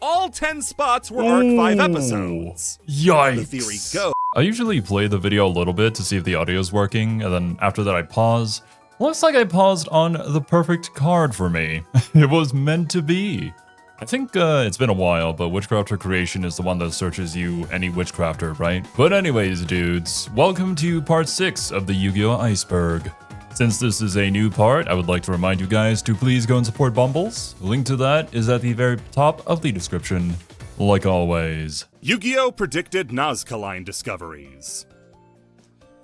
all 10 spots were Arc 5 episodes. Yikes. The theory goes. I usually play the video a little bit to see if the audio is working, and then after that I pause. Looks like I paused on the perfect card for me. It was meant to be. I think it's been a while, but Witchcrafter Creation is the one that searches you any Witchcrafter, right? But anyways, dudes, welcome to part 6 of the Yu-Gi-Oh! Iceberg. Since this is a new part, I would like to remind you guys to please go and support Bumbles. The link to that is at the very top of the description, like always. Yu-Gi-Oh! Predicted Nazca line discoveries.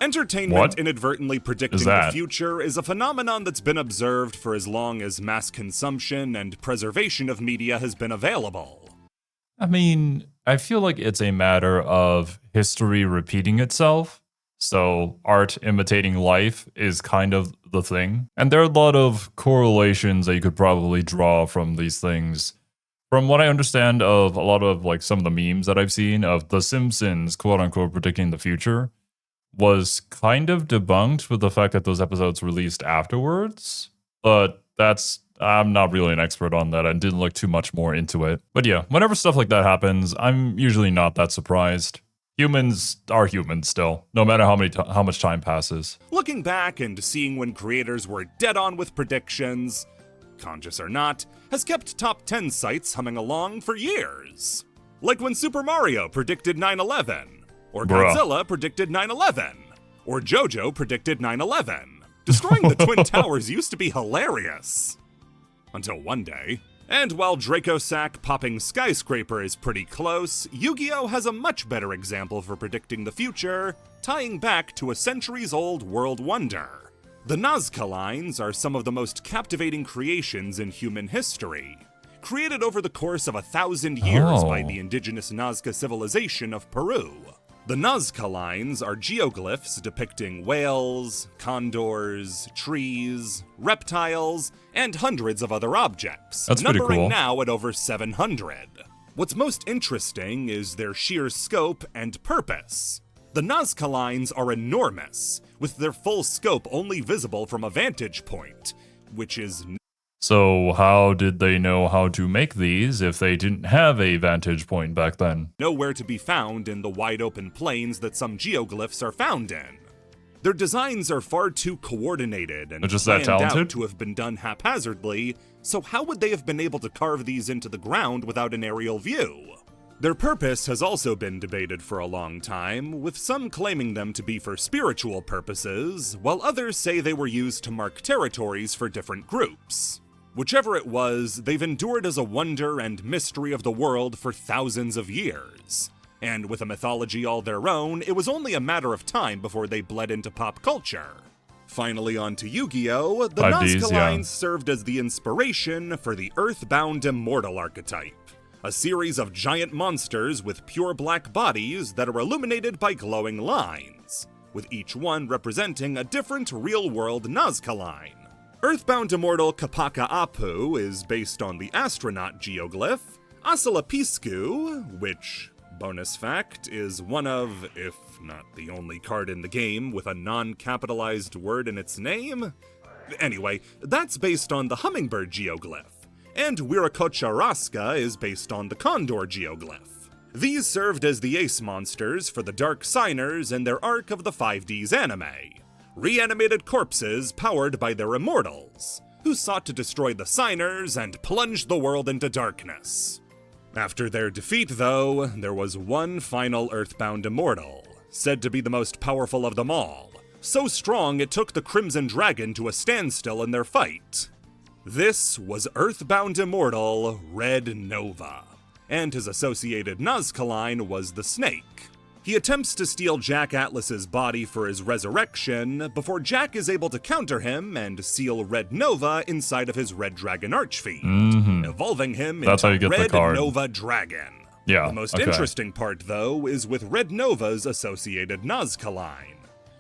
Entertainment inadvertently predicting the future is a phenomenon that's been observed for as long as mass consumption and preservation of media has been available. I mean, I feel like it's a matter of history repeating itself. So art imitating life is kind of the thing. And there are a lot of correlations that you could probably draw from these things. From what I understand of a lot of like some of the memes that I've seen of The Simpsons, quote unquote, predicting the future, was kind of debunked with the fact that those episodes released afterwards. But I'm not really an expert on that. I didn't look too much more into it. But yeah, whenever stuff like that happens, I'm usually not that surprised. Humans are humans still, no matter how much time passes. Looking back and seeing when creators were dead on with predictions, conscious or not, has kept top 10 sites humming along for years. Like when Super Mario predicted 9/11, or Godzilla predicted 9/11, or JoJo predicted 9/11. Destroying the Twin Towers used to be hilarious. Until one day. And while Dracosac popping skyscraper is pretty close, Yu-Gi-Oh! Has a much better example for predicting the future, tying back to a centuries-old world wonder. The Nazca lines are some of the most captivating creations in human history, created over the course of 1,000 years by the indigenous Nazca civilization of Peru. The Nazca lines are geoglyphs depicting whales, condors, trees, reptiles, and hundreds of other objects, That's pretty numbering cool. now at over 700. What's most interesting is their sheer scope and purpose. The Nazca lines are enormous, with their full scope only visible from a vantage point, which is So how did they know how to make these if they didn't have a vantage point back then? nowhere to be found in the wide-open plains that some geoglyphs are found in. Their designs are far too coordinated and They're just that planned out talented? to have been done haphazardly, so how would they have been able to carve these into the ground without an aerial view? Their purpose has also been debated for a long time, with some claiming them to be for spiritual purposes, while others say they were used to mark territories for different groups. Whichever it was, they've endured as a wonder and mystery of the world for thousands of years. And with a mythology all their own, it was only a matter of time before they bled into pop culture. Finally on to Yu-Gi-Oh! The 5Ds, Nazca yeah. lines served as the inspiration for the Earthbound Immortal archetype, a series of giant monsters with pure black bodies that are illuminated by glowing lines, with each one representing a different real-world Nazca line. Earthbound Immortal Kapaka Apu is based on the astronaut geoglyph, Asalapisku, which, bonus fact, is one of, if not the only card in the game with a non-capitalized word in its name. Anyway, that's based on the hummingbird geoglyph, and Wiracocha Raska is based on the condor geoglyph. These served as the ace monsters for the Dark Signers in their arc of the 5Ds anime. Reanimated corpses powered by their immortals, who sought to destroy the Signers and plunge the world into darkness. After their defeat, though, there was one final Earthbound Immortal, said to be the most powerful of them all, so strong it took the Crimson Dragon to a standstill in their fight. This was Earthbound Immortal Red Nova, and his associated Nazca line was the Snake. He attempts to steal Jack Atlas's body for his resurrection before Jack is able to counter him and seal Red Nova inside of his Red Dragon Archfiend, evolving him That's how you into get the Red card. Nova Dragon. Yeah, The most okay. interesting part, though, is with Red Nova's associated Nazca line.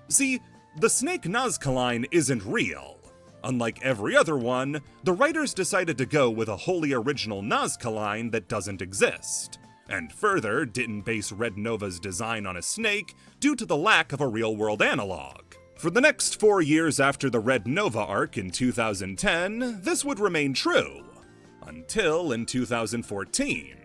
See, the Snake Nazca line isn't real. Unlike every other one, the writers decided to go with a wholly original Nazca line that doesn't exist. And further, didn't base Red Nova's design on a snake due to the lack of a real-world analog. For the next 4 years after the Red Nova arc in 2010, this would remain true. Until in 2014.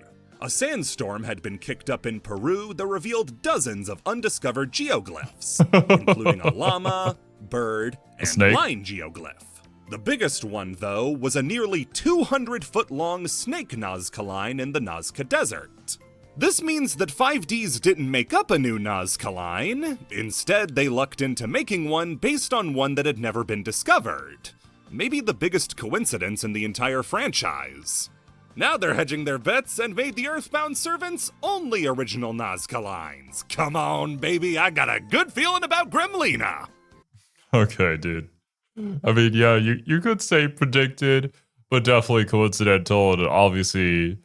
A sandstorm had been kicked up in Peru that revealed dozens of undiscovered geoglyphs, including a llama, bird, and line geoglyph. The biggest one, though, was a nearly 200-foot-long snake Nazca line in the Nazca Desert. This means that 5Ds didn't make up a new Nazca line. Instead, they lucked into making one based on one that had never been discovered. Maybe the biggest coincidence in the entire franchise. Now they're hedging their bets and made the Earthbound servants only original Nazca lines. Come on, baby, I got a good feeling about Gremlina. Okay, dude. I mean, yeah, you could say predicted, but definitely coincidental, and obviously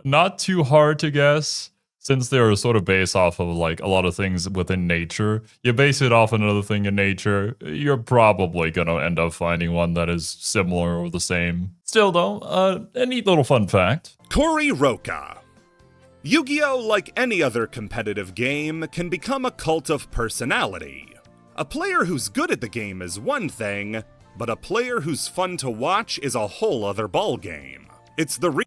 not too hard to guess, since they're sort of based off of like a lot of things within nature. You base it off another thing in nature, you're probably gonna end up finding one that is similar or the same. Still though, a neat little fun fact. Cory Roca. Yu-Gi-Oh!, like any other competitive game, can become a cult of personality. A player who's good at the game is one thing, but a player who's fun to watch is a whole other ballgame. It's the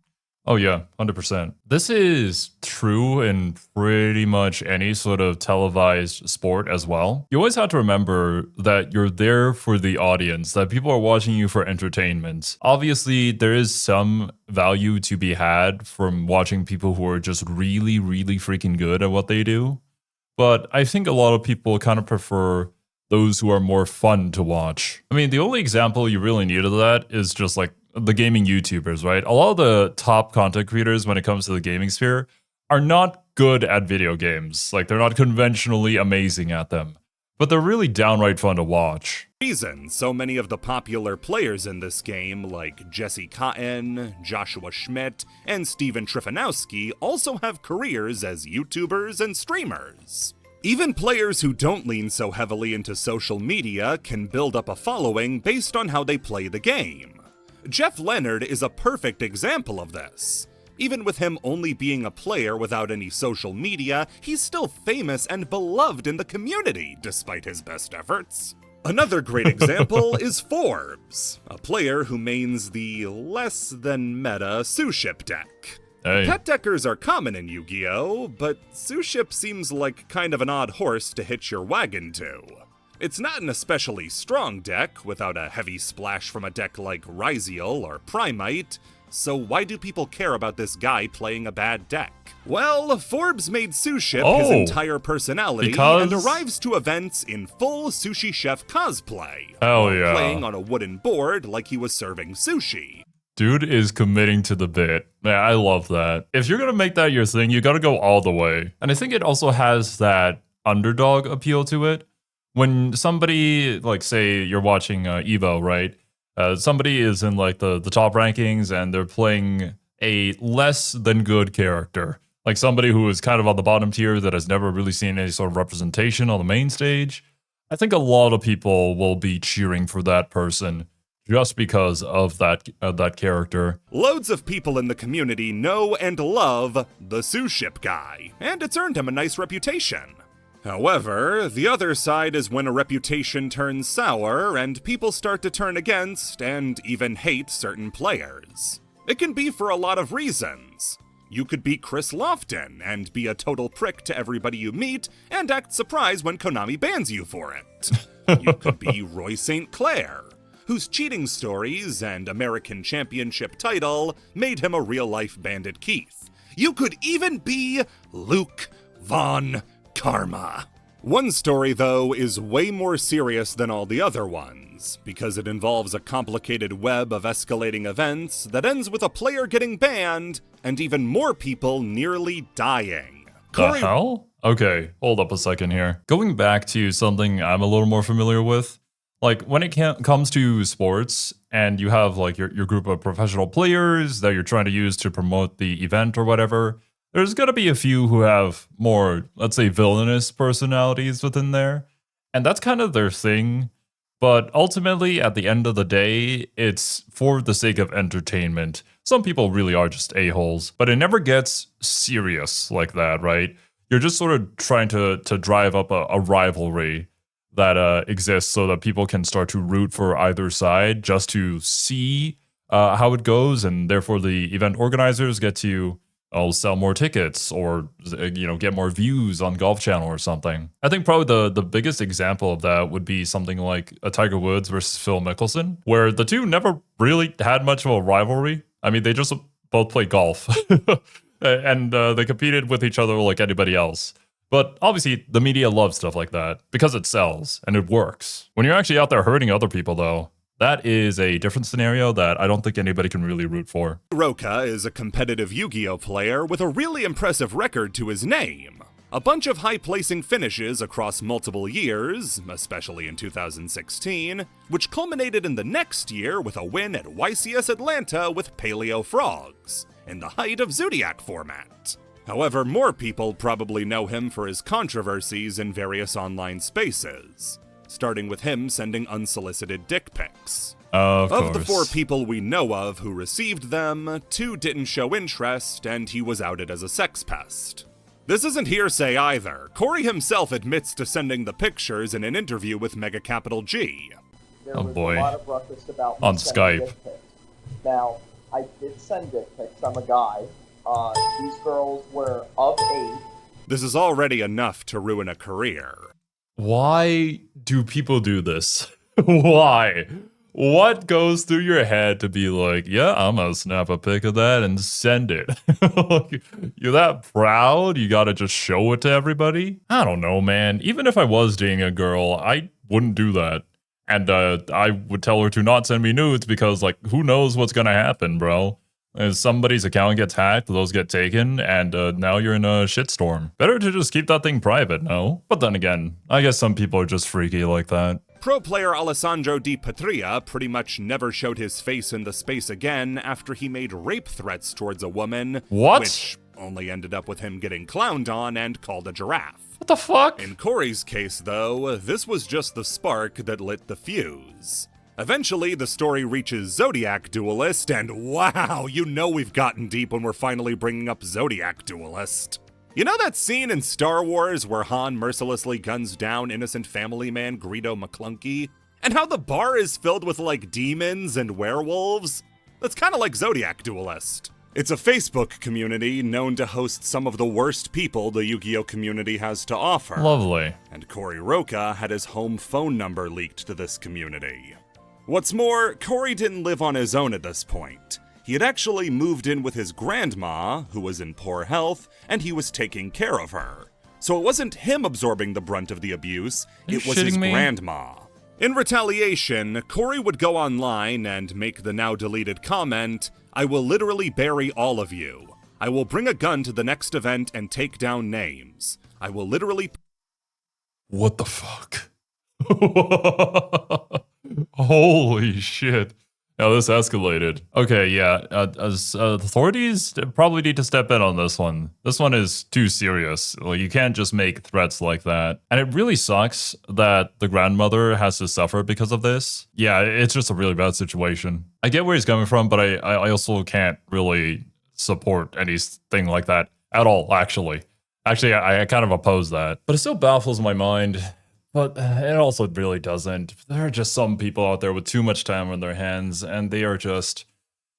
Oh yeah, 100%. This is true in pretty much any sort of televised sport as well. You always have to remember that you're there for the audience, that people are watching you for entertainment. Obviously, there is some value to be had from watching people who are just really, really freaking good at what they do. But I think a lot of people kind of prefer those who are more fun to watch. I mean, the only example you really need of that is just like the gaming YouTubers, right? A lot of the top content creators when it comes to the gaming sphere are not good at video games. Like, they're not conventionally amazing at them, but they're really downright fun to watch. Reason so many of the popular players in this game, like Jesse Cotton, Joshua Schmidt, and Steven Trifanowski, also have careers as YouTubers and streamers. Even players who don't lean so heavily into social media can build up a following based on how they play the game. Jeff Leonard is a perfect example of this. Even with him only being a player without any social media, he's still famous and beloved in the community, despite his best efforts. Another great example is Forbes, a player who mains the less-than-meta Suship deck. Hey. Pet deckers are common in Yu-Gi-Oh!, but Suship seems like kind of an odd horse to hitch your wagon to. It's not an especially strong deck, without a heavy splash from a deck like Ryziel or Primite, so why do people care about this guy playing a bad deck? Well, Forbes made Suship his entire personality and arrives to events in full sushi chef cosplay, playing on a wooden board like he was serving sushi. Dude is committing to the bit. Man, I love that. If you're gonna make that your thing, you gotta go all the way. And I think it also has that underdog appeal to it. When somebody, like, say you're watching Evo, right? Somebody is in like the top rankings and they're playing a less than good character. Like somebody who is kind of on the bottom tier that has never really seen any sort of representation on the main stage. I think a lot of people will be cheering for that person just because of that character. Loads of people in the community know and love the Suship guy, and it's earned him a nice reputation. However, the other side is when a reputation turns sour and people start to turn against and even hate certain players. It can be for a lot of reasons. You could be Chris Lofton and be a total prick to everybody you meet and act surprised when Konami bans you for it. You could be Roy St. Clair, whose cheating stories and American Championship title made him a real-life Bandit Keith. You could even be Luke Von Karma. One story, though, is way more serious than all the other ones, because it involves a complicated web of escalating events that ends with a player getting banned and even more people nearly dying. The hell? Okay, hold up a second here. Going back to something I'm a little more familiar with, like when it comes to sports and you have like your group of professional players that you're trying to use to promote the event or whatever, there's going to be a few who have more, let's say, villainous personalities within there. And that's kind of their thing. But ultimately, at the end of the day, it's for the sake of entertainment. Some people really are just a-holes, but it never gets serious like that, right? You're just sort of trying to drive up a rivalry that exists so that people can start to root for either side just to see how it goes. And therefore, the event organizers get to I'll sell more tickets or get more views on Golf Channel or something. I think probably the biggest example of that would be something like a Tiger Woods versus Phil Mickelson, where the two never really had much of a rivalry. I mean, they just both played golf and they competed with each other like anybody else. But obviously, the media loves stuff like that because it sells and it works. When you're actually out there hurting other people, though, that is a different scenario that I don't think anybody can really root for. Roka is a competitive Yu-Gi-Oh player with a really impressive record to his name. A bunch of high-placing finishes across multiple years, especially in 2016, which culminated in the next year with a win at YCS Atlanta with Paleo Frogs, in the height of Zodiac format. However, more people probably know him for his controversies in various online spaces, starting with him sending unsolicited dick pics. Of the 4 people we know of who received them, 2 didn't show interest, and he was outed as a sex pest. This isn't hearsay either. Corey himself admits to sending the pictures in an interview with Mega Capital G. There was a lot of ruckus about on Skype. Dick pics. Now, I did send dick pics. I'm a guy. These girls were of age. This is already enough to ruin a career. Why do people do this? Why? What goes through your head to be like, yeah, I'm gonna snap a pic of that and send it? You're that proud? You gotta just show it to everybody? I don't know, man. Even if I was dating a girl, I wouldn't do that. And I would tell her to not send me nudes because, like, who knows what's gonna happen, bro? If somebody's account gets hacked, those get taken, and now you're in a shitstorm. Better to just keep that thing private, no? But then again, I guess some people are just freaky like that. Pro player Alessandro Di Patria pretty much never showed his face in the space again after he made rape threats towards a woman. What? Which only ended up with him getting clowned on and called a giraffe. What the fuck? In Corey's case, though, this was just the spark that lit the fuse. Eventually, the story reaches Zodiac Duelist, and wow, you know we've gotten deep when we're finally bringing up Zodiac Duelist. You know that scene in Star Wars where Han mercilessly guns down innocent family man Greedo McClunky? And how the bar is filled with, like, demons and werewolves? That's kinda like Zodiac Duelist. It's a Facebook community known to host some of the worst people the Yu-Gi-Oh community has to offer. Lovely. And Corey Roka had his home phone number leaked to this community. What's more, Corey didn't live on his own at this point. He had actually moved in with his grandma, who was in poor health, and he was taking care of her. So it wasn't him absorbing the brunt of the abuse, it was his grandma. In retaliation, Corey would go online and make the now deleted comment, "I will literally bury all of you. I will bring a gun to the next event and take down names. I will literally..." What the fuck? Holy shit. Now this escalated. Okay, yeah, authorities probably need to step in on this one. This one is too serious. Like, you can't just make threats like that. And it really sucks that the grandmother has to suffer because of this. Yeah, it's just a really bad situation. I get where he's coming from, but I also can't really support anything like that at all, actually. Actually, I kind of oppose that. But it still baffles my mind. But it also really doesn't. There are just some people out there with too much time on their hands, and they are just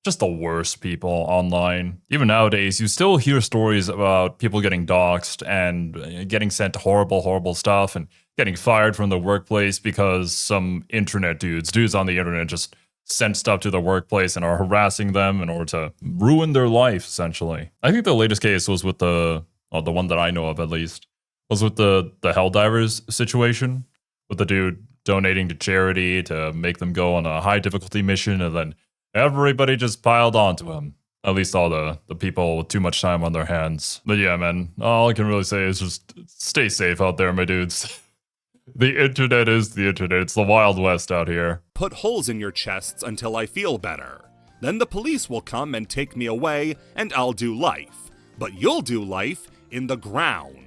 the worst people online. Even nowadays, you still hear stories about people getting doxxed and getting sent horrible, horrible stuff and getting fired from the workplace because some internet dudes on the internet just sent stuff to the workplace and are harassing them in order to ruin their life, essentially. I think the latest case was with the one that I know of, at least, was with the Helldivers situation, with the dude donating to charity to make them go on a high difficulty mission, and then everybody just piled onto him. At least all the people with too much time on their hands. But yeah, man, all I can really say is just stay safe out there, my dudes. The internet is the internet. It's the Wild West out here. "Put holes in your chests until I feel better. Then the police will come and take me away, and I'll do life. But you'll do life in the ground."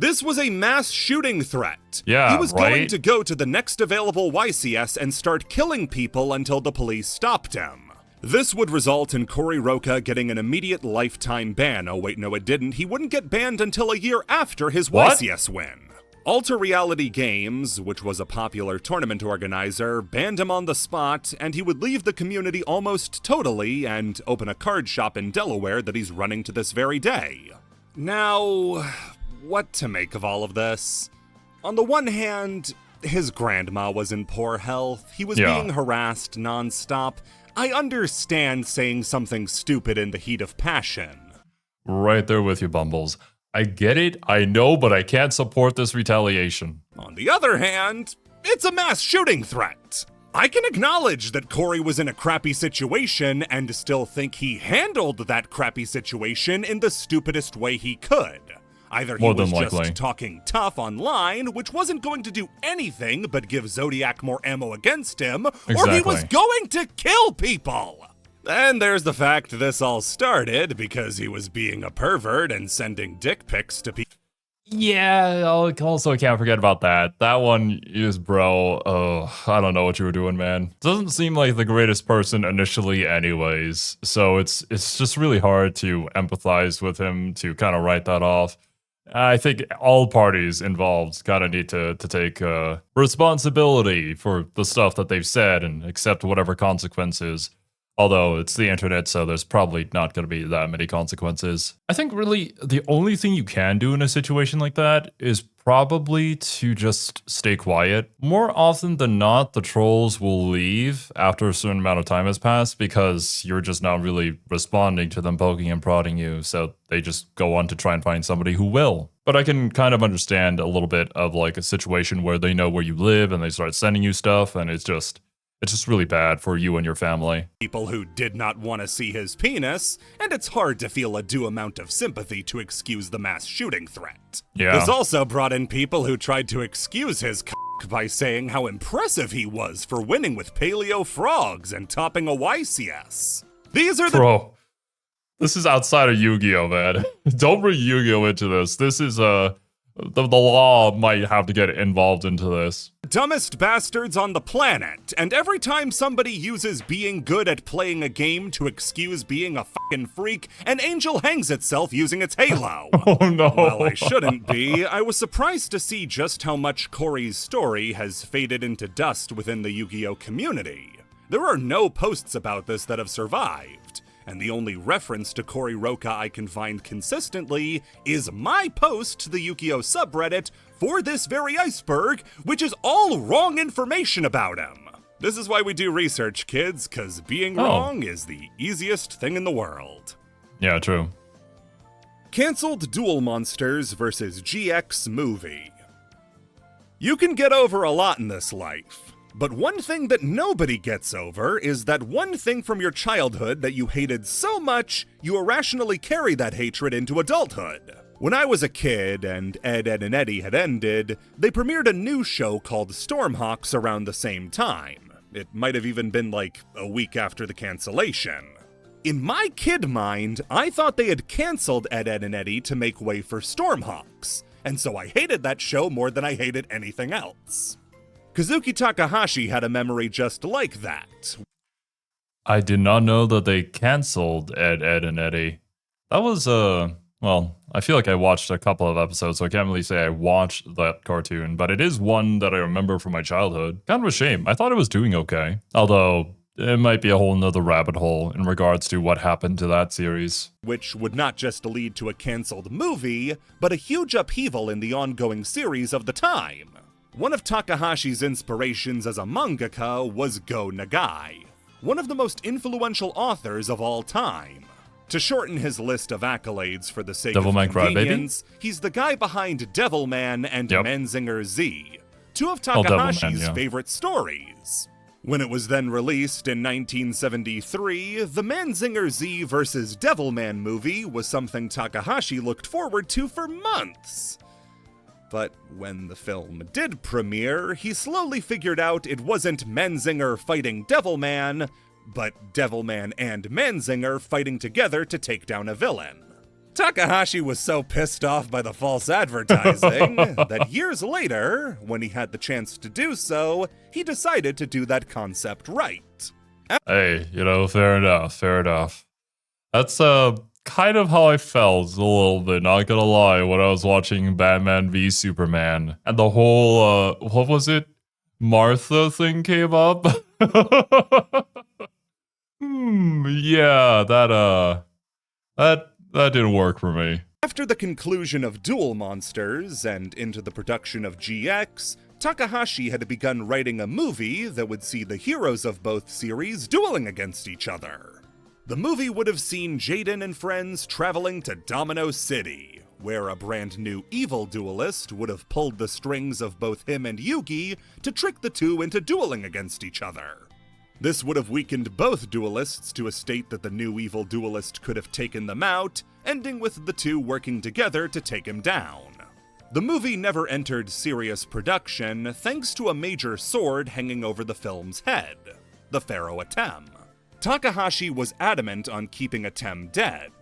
This was a mass shooting threat. Yeah, he was right? going to go to the next available YCS and start killing people until the police stopped him. This would result in Corey Roka getting an immediate lifetime ban. Oh wait, no it didn't. He wouldn't get banned until a year after his What? YCS win. Alter Reality Games, which was a popular tournament organizer, banned him on the spot, and he would leave the community almost totally and open a card shop in Delaware that he's running to this very day. Now, what to make of all of this? On the one hand, his grandma was in poor health, he was being harassed nonstop. I understand saying something stupid in the heat of passion. Right there with you, Bumbles. I get it, I know, but I can't support this retaliation. On the other hand, it's a mass shooting threat. I can acknowledge that Corey was in a crappy situation and still think he handled that crappy situation in the stupidest way he could. Either he was just talking tough online, which wasn't going to do anything but give Zodiac more ammo against him, or he was going to kill people! And there's the fact this all started because he was being a pervert and sending dick pics to people. Yeah, also can't forget about that. That one is, bro, I don't know what you were doing, man. Doesn't seem like the greatest person initially anyways, so it's just really hard to empathize with him, to kind of write that off. I think all parties involved kind of need to take responsibility for the stuff that they've said and accept whatever consequences. Although it's the internet, so there's probably not going to be that many consequences. I think really the only thing you can do in a situation like that is probably to just stay quiet. More often than not, the trolls will leave after a certain amount of time has passed because you're just not really responding to them poking and prodding you, so they just go on to try and find somebody who will. But I can kind of understand a little bit of like a situation where they know where you live and they start sending you stuff, and it's just really bad for you and your family. People who did not want to see his penis, and it's hard to feel a due amount of sympathy to excuse the mass shooting threat. Yeah. This also brought in people who tried to excuse his by saying how impressive he was for winning with paleo frogs and topping a YCS. These are the— Bro, this is outside of Yu-Gi-Oh, man. Don't bring Yu-Gi-Oh into this. This is, the law might have to get involved into this. Dumbest bastards on the planet, and every time somebody uses being good at playing a game to excuse being a fucking freak, an angel hangs itself using its halo. Oh no. While I shouldn't be, I was surprised to see just how much Corey's story has faded into dust within the Yu-Gi-Oh community. There are no posts about this that have survived, and the only reference to Corey Roca I can find consistently is my post to the Yu-Gi-Oh subreddit for this very Iceberg, which is all wrong information about him. This is why we do research, kids, because being wrong is the easiest thing in the world. Yeah, true. Cancelled Duel Monsters vs. GX movie. You can get over a lot in this life. But one thing that nobody gets over is that one thing from your childhood that you hated so much, you irrationally carry that hatred into adulthood. When I was a kid and Ed, Edd and Eddy had ended, they premiered a new show called Stormhawks around the same time. It might have even been like a week after the cancellation. In my kid mind, I thought they had canceled Ed, Edd and Eddy to make way for Stormhawks, and so I hated that show more than I hated anything else. Kazuki Takahashi had a memory just like that. I did not know that they canceled Ed, Edd and Eddy. That was, well, I feel like I watched a couple of episodes, so I can't really say I watched that cartoon, but it is one that I remember from my childhood. Kind of a shame. I thought it was doing okay. Although, it might be a whole nother rabbit hole in regards to what happened to that series. Which would not just lead to a canceled movie, but a huge upheaval in the ongoing series of the time. One of Takahashi's inspirations as a mangaka was Go Nagai, one of the most influential authors of all time. To shorten his list of accolades for the sake of convenience, he's the guy behind Devilman and Manzinger Z, two of Takahashi's favorite stories. When it was then released in 1973, the Manzinger Z vs. Devilman movie was something Takahashi looked forward to for months. But when the film did premiere, he slowly figured out it wasn't Manzinger fighting Devilman, but Devilman and Manzinger fighting together to take down a villain. Takahashi was so pissed off by the false advertising that years later, when he had the chance to do so, he decided to do that concept right. Hey, you know, fair enough, fair enough. That's kind of how I felt a little bit, not gonna lie, when I was watching Batman v Superman. And the whole, what was it? Martha thing came up. Yeah, that didn't work for me. After the conclusion of Duel Monsters and into the production of GX, Takahashi had begun writing a movie that would see the heroes of both series dueling against each other. The movie would have seen Jaden and friends traveling to Domino City, where a brand new evil duelist would have pulled the strings of both him and Yugi to trick the two into dueling against each other. This would have weakened both duelists to a state that the new evil duelist could have taken them out, ending with the two working together to take him down. The movie never entered serious production thanks to a major sword hanging over the film's head, the Pharaoh Atem. Takahashi was adamant on keeping Atem dead.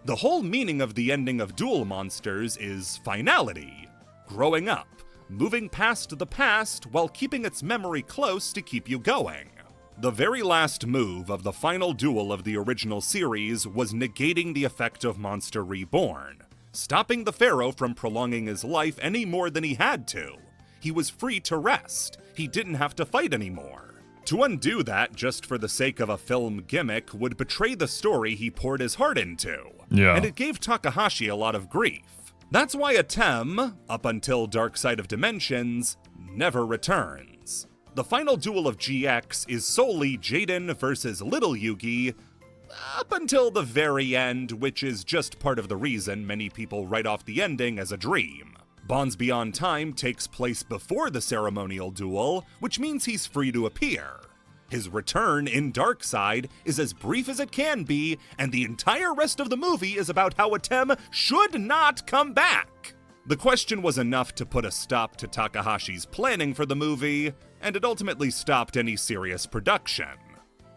The whole meaning of the ending of Duel Monsters is finality, growing up, moving past the past while keeping its memory close to keep you going. The very last move of the final duel of the original series was negating the effect of Monster Reborn, stopping the Pharaoh from prolonging his life any more than he had to. He was free to rest. He didn't have to fight anymore. To undo that just for the sake of a film gimmick would betray the story he poured his heart into. Yeah. And it gave Takahashi a lot of grief. That's why Atem, up until Dark Side of Dimensions, never returns. The final duel of GX is solely Jaden versus Little Yugi, up until the very end, which is just part of the reason many people write off the ending as a dream. Bonds Beyond Time takes place before the ceremonial duel, which means he's free to appear. His return in Darkseid is as brief as it can be, and the entire rest of the movie is about how Atem should not come back. The question was enough to put a stop to Takahashi's planning for the movie, and it ultimately stopped any serious production.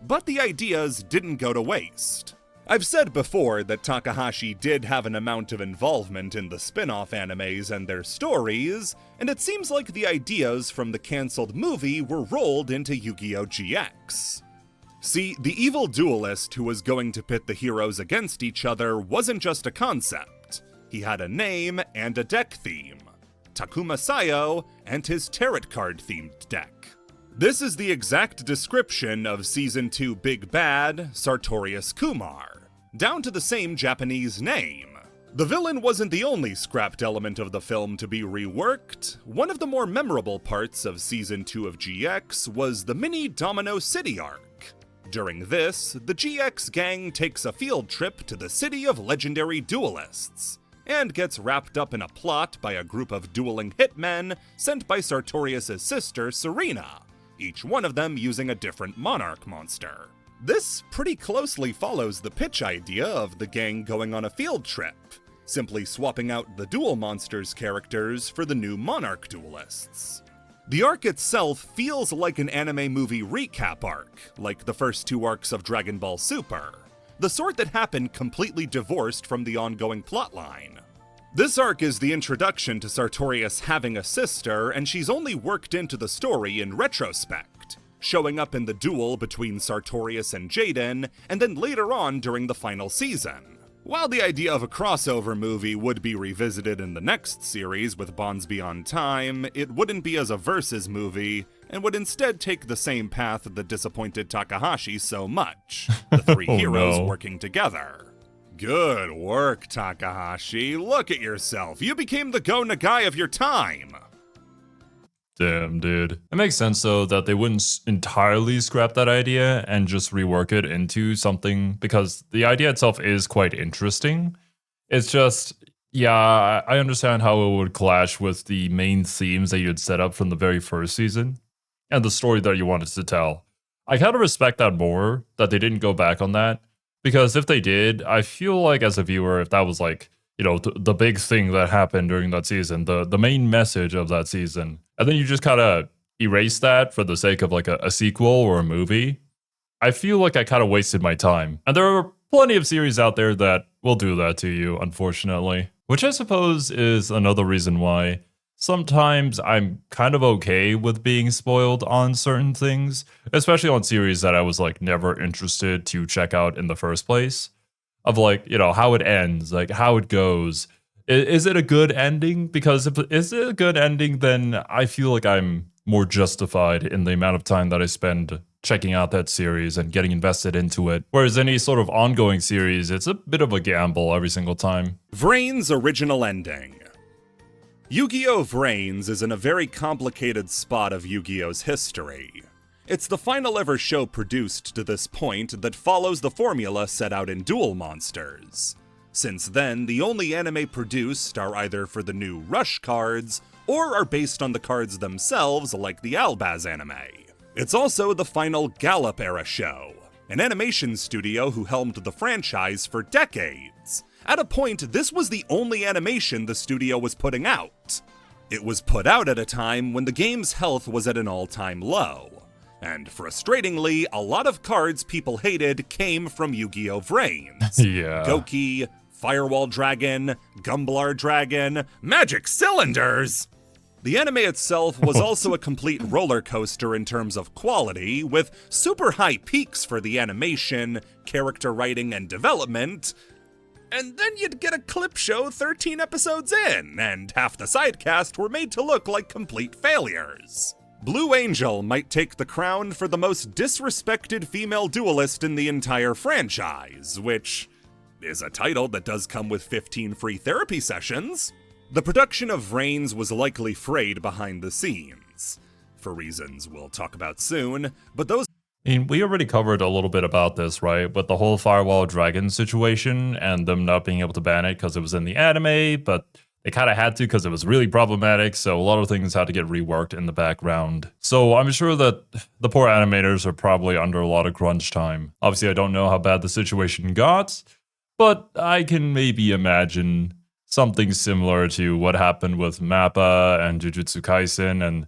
But the ideas didn't go to waste. I've said before that Takahashi did have an amount of involvement in the spin-off animes and their stories, and it seems like the ideas from the cancelled movie were rolled into Yu-Gi-Oh! GX. See, the evil duelist who was going to pit the heroes against each other wasn't just a concept. He had a name and a deck theme. Takuma Sayo and his tarot card-themed deck. This is the exact description of Season 2 Big Bad, Sartorius Kumar, down to the same Japanese name. The villain wasn't the only scrapped element of the film to be reworked. One of the more memorable parts of Season 2 of GX was the mini Domino City arc. During this, the GX gang takes a field trip to the city of legendary duelists, and gets wrapped up in a plot by a group of dueling hitmen sent by Sartorius' sister, Serena, each one of them using a different monarch monster. This pretty closely follows the pitch idea of the gang going on a field trip, simply swapping out the Duel Monsters characters for the new monarch duelists. The arc itself feels like an anime movie recap arc, like the first two arcs of Dragon Ball Super, the sort that happened completely divorced from the ongoing plotline. This arc is the introduction to Sartorius having a sister, and she's only worked into the story in retrospect, showing up in the duel between Sartorius and Jaden, and then later on during the final season. While the idea of a crossover movie would be revisited in the next series with Bonds Beyond Time, it wouldn't be as a versus movie, and would instead take the same path that disappointed Takahashi so much, the three heroes working together. Good work, Takahashi. Look at yourself. You became the Go Nagai of your time. Damn, dude. It makes sense, though, that they wouldn't entirely scrap that idea and just rework it into something, because the idea itself is quite interesting. It's just, yeah, I understand how it would clash with the main themes that you had set up from the very first season and the story that you wanted to tell. I kind of respect that more, that they didn't go back on that. Because if they did, I feel like as a viewer, if that was like, you know, the big thing that happened during that season, the main message of that season, and then you just kind of erase that for the sake of like a sequel or a movie, I feel like I kind of wasted my time. And there are plenty of series out there that will do that to you, unfortunately. Which I suppose is another reason why sometimes I'm kind of okay with being spoiled on certain things, especially on series that I was like never interested to check out in the first place. of like, how it ends, like how it goes. Is it a good ending? Because if is it a good ending, then I feel like I'm more justified in the amount of time that I spend checking out that series and getting invested into it. Whereas any sort of ongoing series, it's a bit of a gamble every single time. Vrain's original ending. Yu-Gi-Oh! Vrains is in a very complicated spot of Yu-Gi-Oh's history. It's the final ever show produced to this point that follows the formula set out in Duel Monsters. Since then, the only anime produced are either for the new Rush cards, or are based on the cards themselves like the Albaz anime. It's also the final Gallop era show, an animation studio who helmed the franchise for decades. At a point, this was the only animation the studio was putting out. It was put out at a time when the game's health was at an all-time low. And frustratingly, a lot of cards people hated came from Yu-Gi-Oh! Vrains. Yeah. Goki, Firewall Dragon, Gumblar Dragon, Magic Cylinders! The anime itself was also a complete roller coaster in terms of quality, with super high peaks for the animation, character writing, and development. And then you'd get a clip show 13 episodes in, and half the sidecast were made to look like complete failures. Blue Angel might take the crown for the most disrespected female duelist in the entire franchise, which is a title that does come with 15 free therapy sessions. The production of Vrains was likely frayed behind the scenes, for reasons we'll talk about soon, but those I mean, we already covered a little bit about this, right? With the whole Firewall Dragon situation and them not being able to ban it because it was in the anime, but they kind of had to because it was really problematic, so a lot of things had to get reworked in the background. So I'm sure that the poor animators are probably under a lot of crunch time. Obviously, I don't know how bad the situation got, but I can maybe imagine something similar to what happened with MAPPA and Jujutsu Kaisen and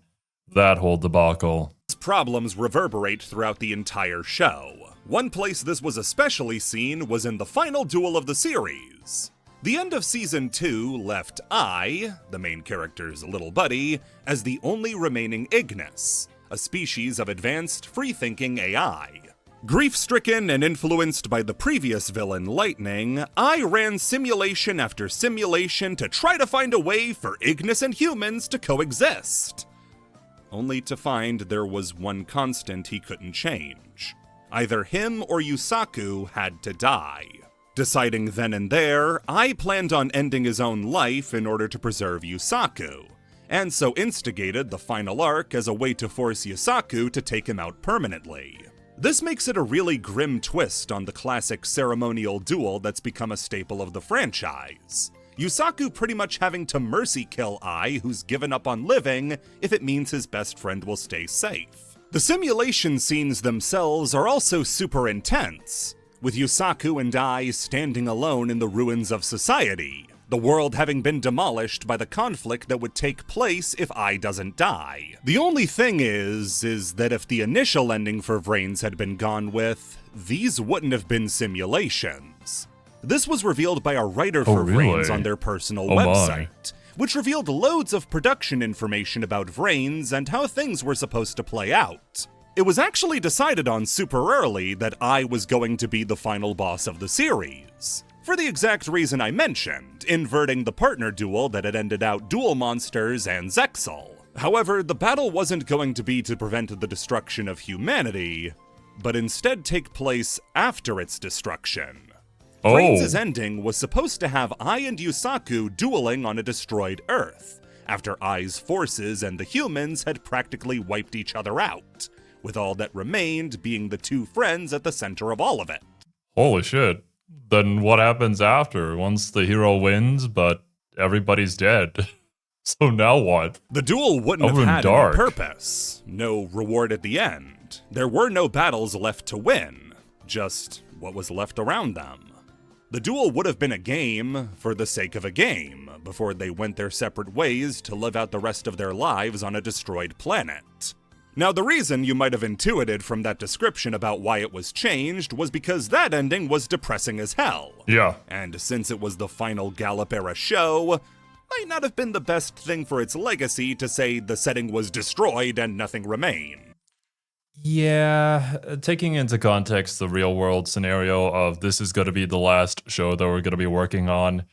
that whole debacle. problems reverberate throughout the entire show. One place this was especially seen was in the final duel of the series. The end of Season 2 left I, the main character's little buddy, as the only remaining Ignis, a species of advanced, free-thinking AI. Grief-stricken and influenced by the previous villain, Lightning, I ran simulation after simulation to try to find a way for Ignis and humans to coexist. Only to find there was one constant he couldn't change. Either him or Yusaku had to die. Deciding then and there, I planned on ending his own life in order to preserve Yusaku, and so instigated the final arc as a way to force Yusaku to take him out permanently. This makes it a really grim twist on the classic ceremonial duel that's become a staple of the franchise. Yusaku pretty much having to mercy kill Ai, who's given up on living, if it means his best friend will stay safe. The simulation scenes themselves are also super intense, with Yusaku and Ai standing alone in the ruins of society, the world having been demolished by the conflict that would take place if Ai doesn't die. The only thing is that if the initial ending for Vrains had been gone with, these wouldn't have been simulations. This was revealed by a writer for Vrains on their personal website, which revealed loads of production information about Vrains and how things were supposed to play out. It was actually decided on super early that I was going to be the final boss of the series, for the exact reason I mentioned, inverting the partner duel that had ended out Duel Monsters and Zexal. However, the battle wasn't going to be to prevent the destruction of humanity, but instead take place after its destruction. Vrains' ending was supposed to have Ai and Yusaku dueling on a destroyed Earth, after Ai's forces and the humans had practically wiped each other out, with all that remained being the two friends at the center of all of it. Holy shit. Then what happens after, once the hero wins, but everybody's dead? So now what? The duel wouldn't have had any purpose, no reward at the end. There were no battles left to win, just what was left around them. The duel would have been a game for the sake of a game, before they went their separate ways to live out the rest of their lives on a destroyed planet. Now, the reason you might have intuited from that description about why it was changed was because that ending was depressing as hell. Yeah. And since it was the final Gallop era show, might not have been the best thing for its legacy to say the setting was destroyed and nothing remained. Yeah, taking into context the real world scenario of this is going to be the last show that we're going to be working on,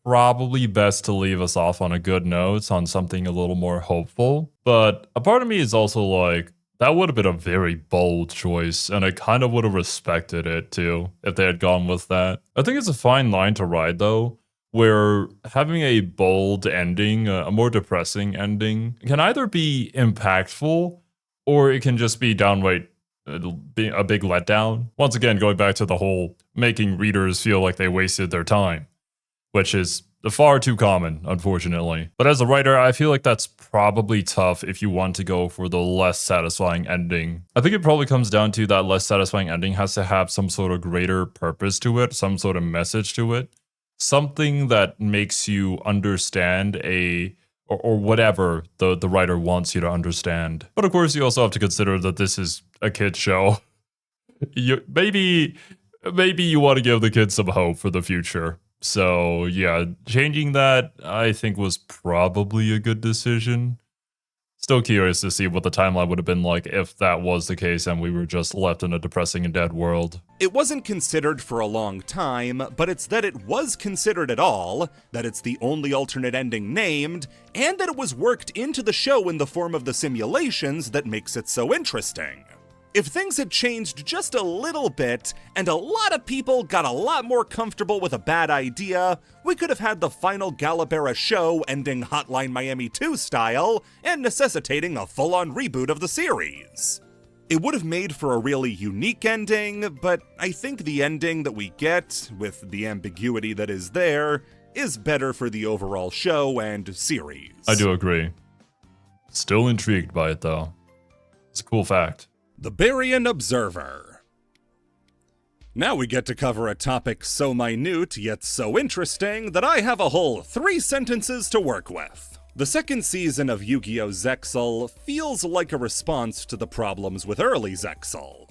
probably best to leave us off on a good note, on something a little more hopeful. But a part of me is also like, that would have been a very bold choice, and I kind of would have respected it too if they had gone with that. I think it's a fine line to ride though, where having a bold ending, a more depressing ending, can either be impactful or it can just be downright be a big letdown. Once again, going back to the whole making readers feel like they wasted their time, which is far too common, unfortunately. But as a writer, I feel like that's probably tough if you want to go for the less satisfying ending. I think it probably comes down to that less satisfying ending has to have some sort of greater purpose to it, some sort of message to it, something that makes you understand or whatever the writer wants you to understand. But of course, you also have to consider that this is a kid's show. Maybe you want to give the kids some hope for the future. So yeah, changing that I think was probably a good decision. Still curious to see what the timeline would have been like if that was the case and we were just left in a depressing and dead world. It wasn't considered for a long time, but it's that it was considered at all, that it's the only alternate ending named, and that it was worked into the show in the form of the simulations that makes it so interesting. If things had changed just a little bit, and a lot of people got a lot more comfortable with a bad idea, we could have had the final Galabera show ending Hotline Miami 2 style, and necessitating a full-on reboot of the series. It would have made for a really unique ending, but I think the ending that we get, with the ambiguity that is there, is better for the overall show and series. I do agree. Still intrigued by it though. It's a cool fact. The Barian Observer. Now we get to cover a topic so minute yet so interesting that I have a whole 3 sentences to work with. The second season of Yu-Gi-Oh! Zexal feels like a response to the problems with early Zexal.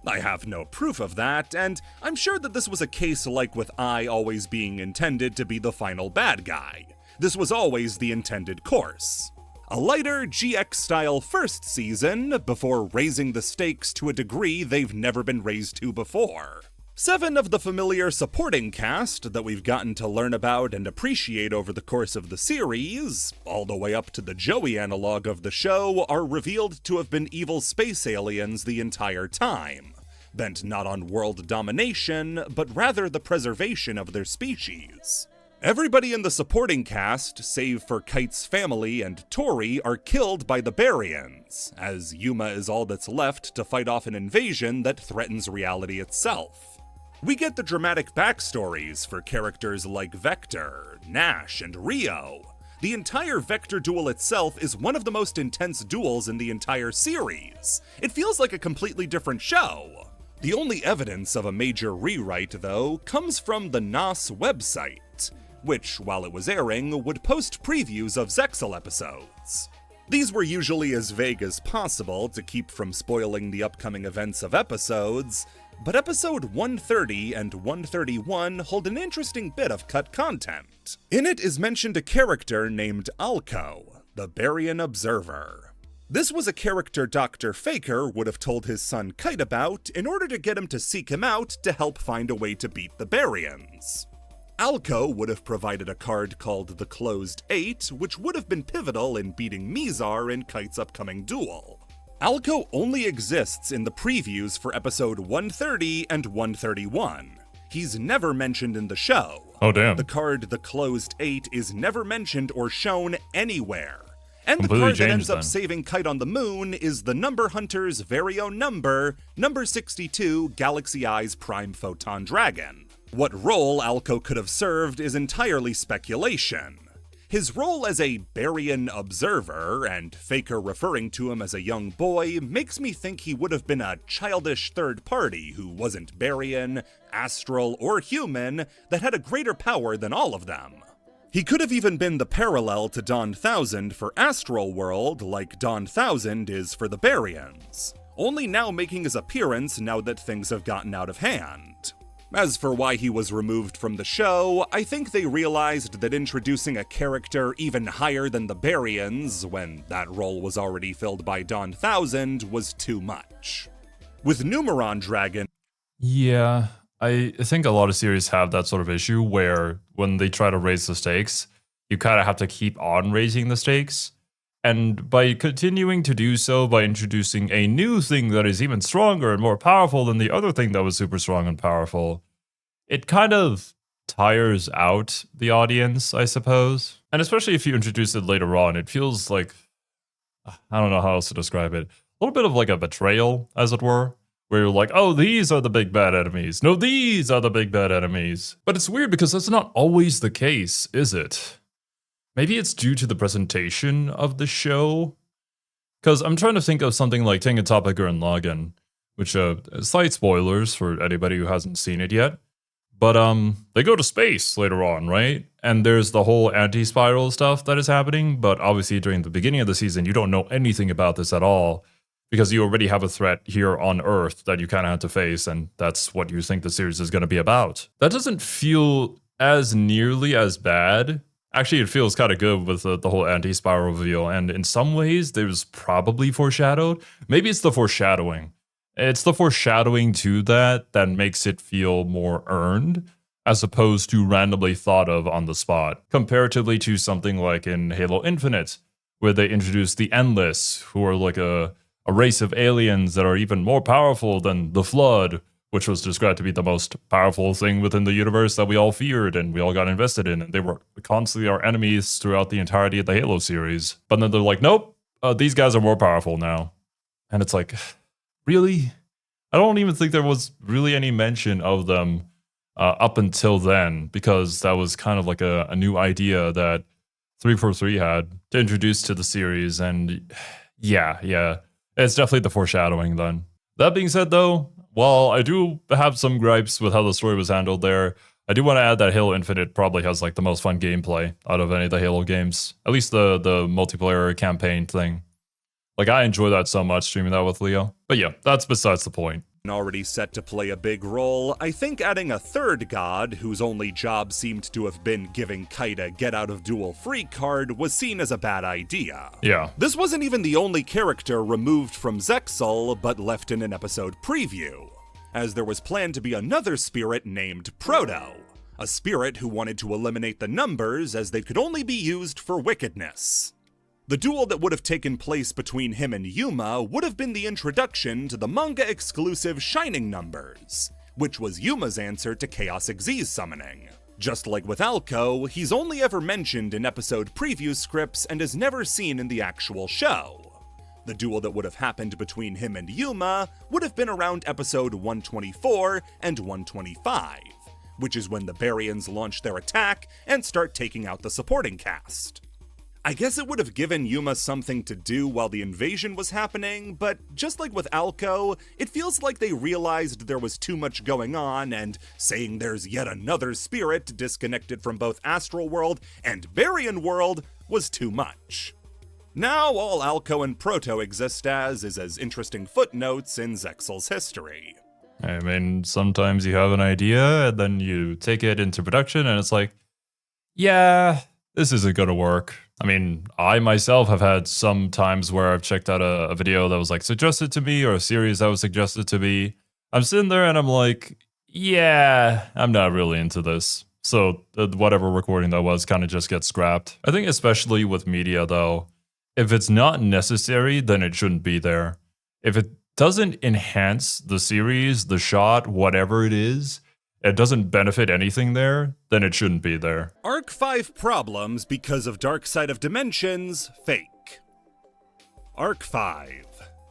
I have no proof of that, and I'm sure that this was a case like with I always being intended to be the final bad guy. This was always the intended course. A lighter, GX-style first season, before raising the stakes to a degree they've never been raised to before. 7 of the familiar supporting cast that we've gotten to learn about and appreciate over the course of the series, all the way up to the Joey analog of the show, are revealed to have been evil space aliens the entire time, bent not on world domination, but rather the preservation of their species. Everybody in the supporting cast, save for Kite's family and Tori, are killed by the Barians, as Yuma is all that's left to fight off an invasion that threatens reality itself. We get the dramatic backstories for characters like Vector, Nash, and Rio. The entire Vector duel itself is one of the most intense duels in the entire series. It feels like a completely different show. The only evidence of a major rewrite, though, comes from the NOS website, which, while it was airing, would post previews of Zexal episodes. These were usually as vague as possible to keep from spoiling the upcoming events of episodes, but episode 130 and 131 hold an interesting bit of cut content. In it is mentioned a character named Alco, the Barian Observer. This was a character Dr. Faker would have told his son Kite about in order to get him to seek him out to help find a way to beat the Barians. Alco would have provided a card called the Closed 8, which would have been pivotal in beating Mizar in Kite's upcoming duel. Alco only exists in the previews for episode 130 and 131. He's never mentioned in the show. Oh damn. The card the Closed 8 is never mentioned or shown anywhere. And Completely the card that changed ends up then. saving Kite on the moon is the Number Hunter's very own number 62, Galaxy Eye's Prime Photon Dragon. What role Alco could have served is entirely speculation. His role as a Barian observer, and Faker referring to him as a young boy, makes me think he would have been a childish third party who wasn't Barian, astral, or human, that had a greater power than all of them. He could have even been the parallel to Dawn 1000 for Astral World, like Dawn 1000 is for the Barians, only now making his appearance now that things have gotten out of hand. As for why he was removed from the show, I think they realized that introducing a character even higher than the Baryons, when that role was already filled by Dawn Thousand, was too much. With Numeron Dragon... Yeah, I think a lot of series have that sort of issue where when they try to raise the stakes, you kind of have to keep on raising the stakes. And by continuing to do so, by introducing a new thing that is even stronger and more powerful than the other thing that was super strong and powerful, it kind of tires out the audience, I suppose. And especially if you introduce it later on, it feels like, I don't know how else to describe it, a little bit of like a betrayal, as it were, where you're like, oh, these are the big bad enemies. No, these are the big bad enemies. But it's weird because that's not always the case, is it? Maybe it's due to the presentation of the show. Because I'm trying to think of something like Tengen Toppa and Lagann, which, slight spoilers for anybody who hasn't seen it yet. But, they go to space later on, right? And there's the whole anti-spiral stuff that is happening. But obviously during the beginning of the season, you don't know anything about this at all. Because you already have a threat here on Earth that you kind of have to face. And that's what you think the series is going to be about. That doesn't feel as nearly as bad. Actually, it feels kind of good with the whole anti-spiral reveal, and in some ways, there's probably foreshadowed. Maybe it's the foreshadowing. It's the foreshadowing to that makes it feel more earned, as opposed to randomly thought of on the spot, comparatively to something like in Halo Infinite, where they introduced the Endless, who are like a race of aliens that are even more powerful than the Flood, which was described to be the most powerful thing within the universe that we all feared and we all got invested in. And they were constantly our enemies throughout the entirety of the Halo series. But then they're like, nope, these guys are more powerful now. And it's like, really? I don't even think there was really any mention of them up until then, because that was kind of like a new idea that 343 had to introduce to the series. And yeah, it's definitely the foreshadowing then. That being said, though, while I do have some gripes with how the story was handled there, I do want to add that Halo Infinite probably has like the most fun gameplay out of any of the Halo games. At least the multiplayer campaign thing. Like, I enjoy that so much, streaming that with Leo. But yeah, that's besides the point. Already set to play a big role, I think adding a third god, whose only job seemed to have been giving Kite a get-out-of-duel-free card, was seen as a bad idea. Yeah. This wasn't even the only character removed from Zexal, but left in an episode preview, as there was planned to be another spirit named Proto, a spirit who wanted to eliminate the numbers as they could only be used for wickedness. The duel that would have taken place between him and Yuma would have been the introduction to the manga-exclusive Shining Numbers, which was Yuma's answer to Chaos Xyz's summoning. Just like with Alco, he's only ever mentioned in episode preview scripts and is never seen in the actual show. The duel that would have happened between him and Yuma would have been around episode 124 and 125, which is when the Baryons launch their attack and start taking out the supporting cast. I guess it would have given Yuma something to do while the invasion was happening, but just like with Alco, it feels like they realized there was too much going on, and saying there's yet another spirit disconnected from both Astral World and Baryon World was too much. Now all Alco and Proto exist as is as interesting footnotes in Zexal's history. I mean, sometimes you have an idea, and then you take it into production, and it's like, yeah, this isn't gonna work. I mean, I myself have had some times where I've checked out a video that was like suggested to me, or a series that was suggested to me. I'm sitting there and I'm like, yeah, I'm not really into this. So whatever recording that was kind of just gets scrapped. I think especially with media though, if it's not necessary, then it shouldn't be there. If it doesn't enhance the series, the shot, whatever it is, it doesn't benefit anything there, then it shouldn't be there. Arc 5 problems because of Dark Side of Dimensions, fake. Arc 5.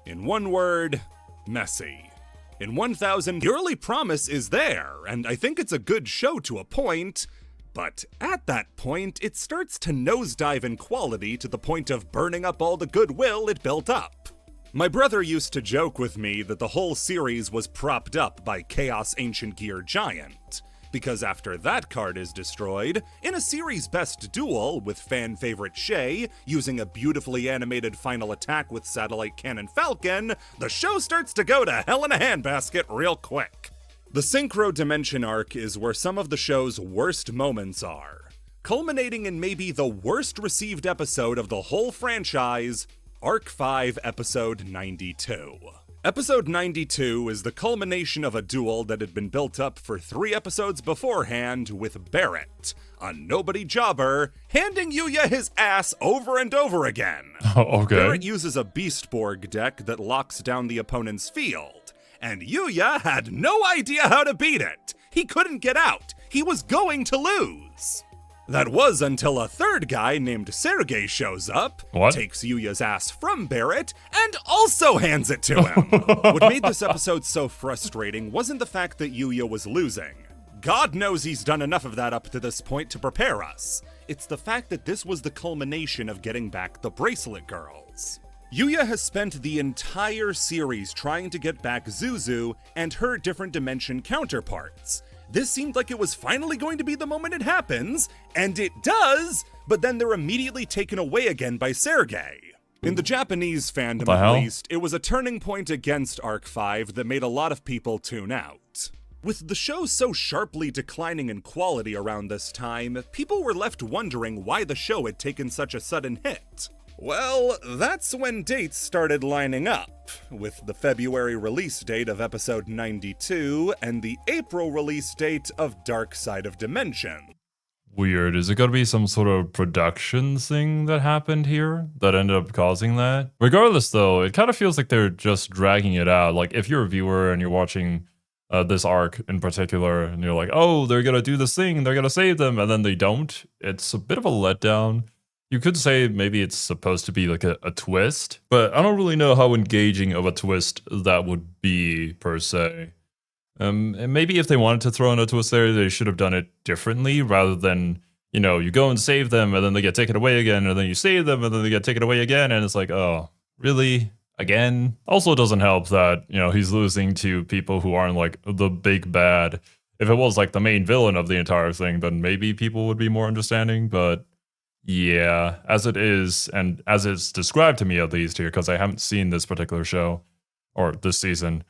In one word, messy. In 1000, the early promise is there, and I think it's a good show to a point, but at that point, it starts to nosedive in quality to the point of burning up all the goodwill it built up. My brother used to joke with me that the whole series was propped up by Chaos Ancient Gear Giant, because after that card is destroyed, in a series best duel with fan favorite Shay using a beautifully animated final attack with Satellite Cannon Falcon, the show starts to go to hell in a handbasket real quick. The Synchro Dimension arc is where some of the show's worst moments are, culminating in maybe the worst received episode of the whole franchise, Arc 5, Episode 92. Episode 92 is the culmination of a duel that had been built up for 3 episodes beforehand with Barrett, a nobody jobber, handing Yuya his ass over and over again. Okay. Barrett uses a Beastborg deck that locks down the opponent's field, and Yuya had no idea how to beat it. He couldn't get out. He was going to lose. That was until a third guy named Sergei shows up, takes Yuya's ass from Barrett, and also hands it to him. What made this episode so frustrating wasn't the fact that Yuya was losing. God knows he's done enough of that up to this point to prepare us. It's the fact that this was the culmination of getting back the Bracelet Girls. Yuya has spent the entire series trying to get back Zuzu and her different dimension counterparts. This seemed like it was finally going to be the moment it happens, and it does, but then they're immediately taken away again by Sergei. In the Japanese fandom at least, it was a turning point against Arc 5 that made a lot of people tune out. With the show so sharply declining in quality around this time, people were left wondering why the show had taken such a sudden hit. Well, that's when dates started lining up, with the February release date of episode 92 and the April release date of Dark Side of Dimension. Weird. Is it going to be some sort of production thing that happened here that ended up causing that? Regardless, though, it kind of feels like they're just dragging it out. Like, if you're a viewer and you're watching this arc in particular, and you're like, oh, they're going to do this thing, they're going to save them, and then they don't, it's a bit of a letdown. You could say maybe it's supposed to be like a twist, but I don't really know how engaging of a twist that would be, per se. And maybe if they wanted to throw in a twist there, they should have done it differently, rather than, you know, you go and save them, and then they get taken away again, and then you save them, and then they get taken away again, and it's like, oh, really? Again? Also, it doesn't help that, you know, he's losing to people who aren't, like, the big bad. If it was, like, the main villain of the entire thing, then maybe people would be more understanding, but yeah, as it is, and as it's described to me at least here, because I haven't seen this particular show, or this season,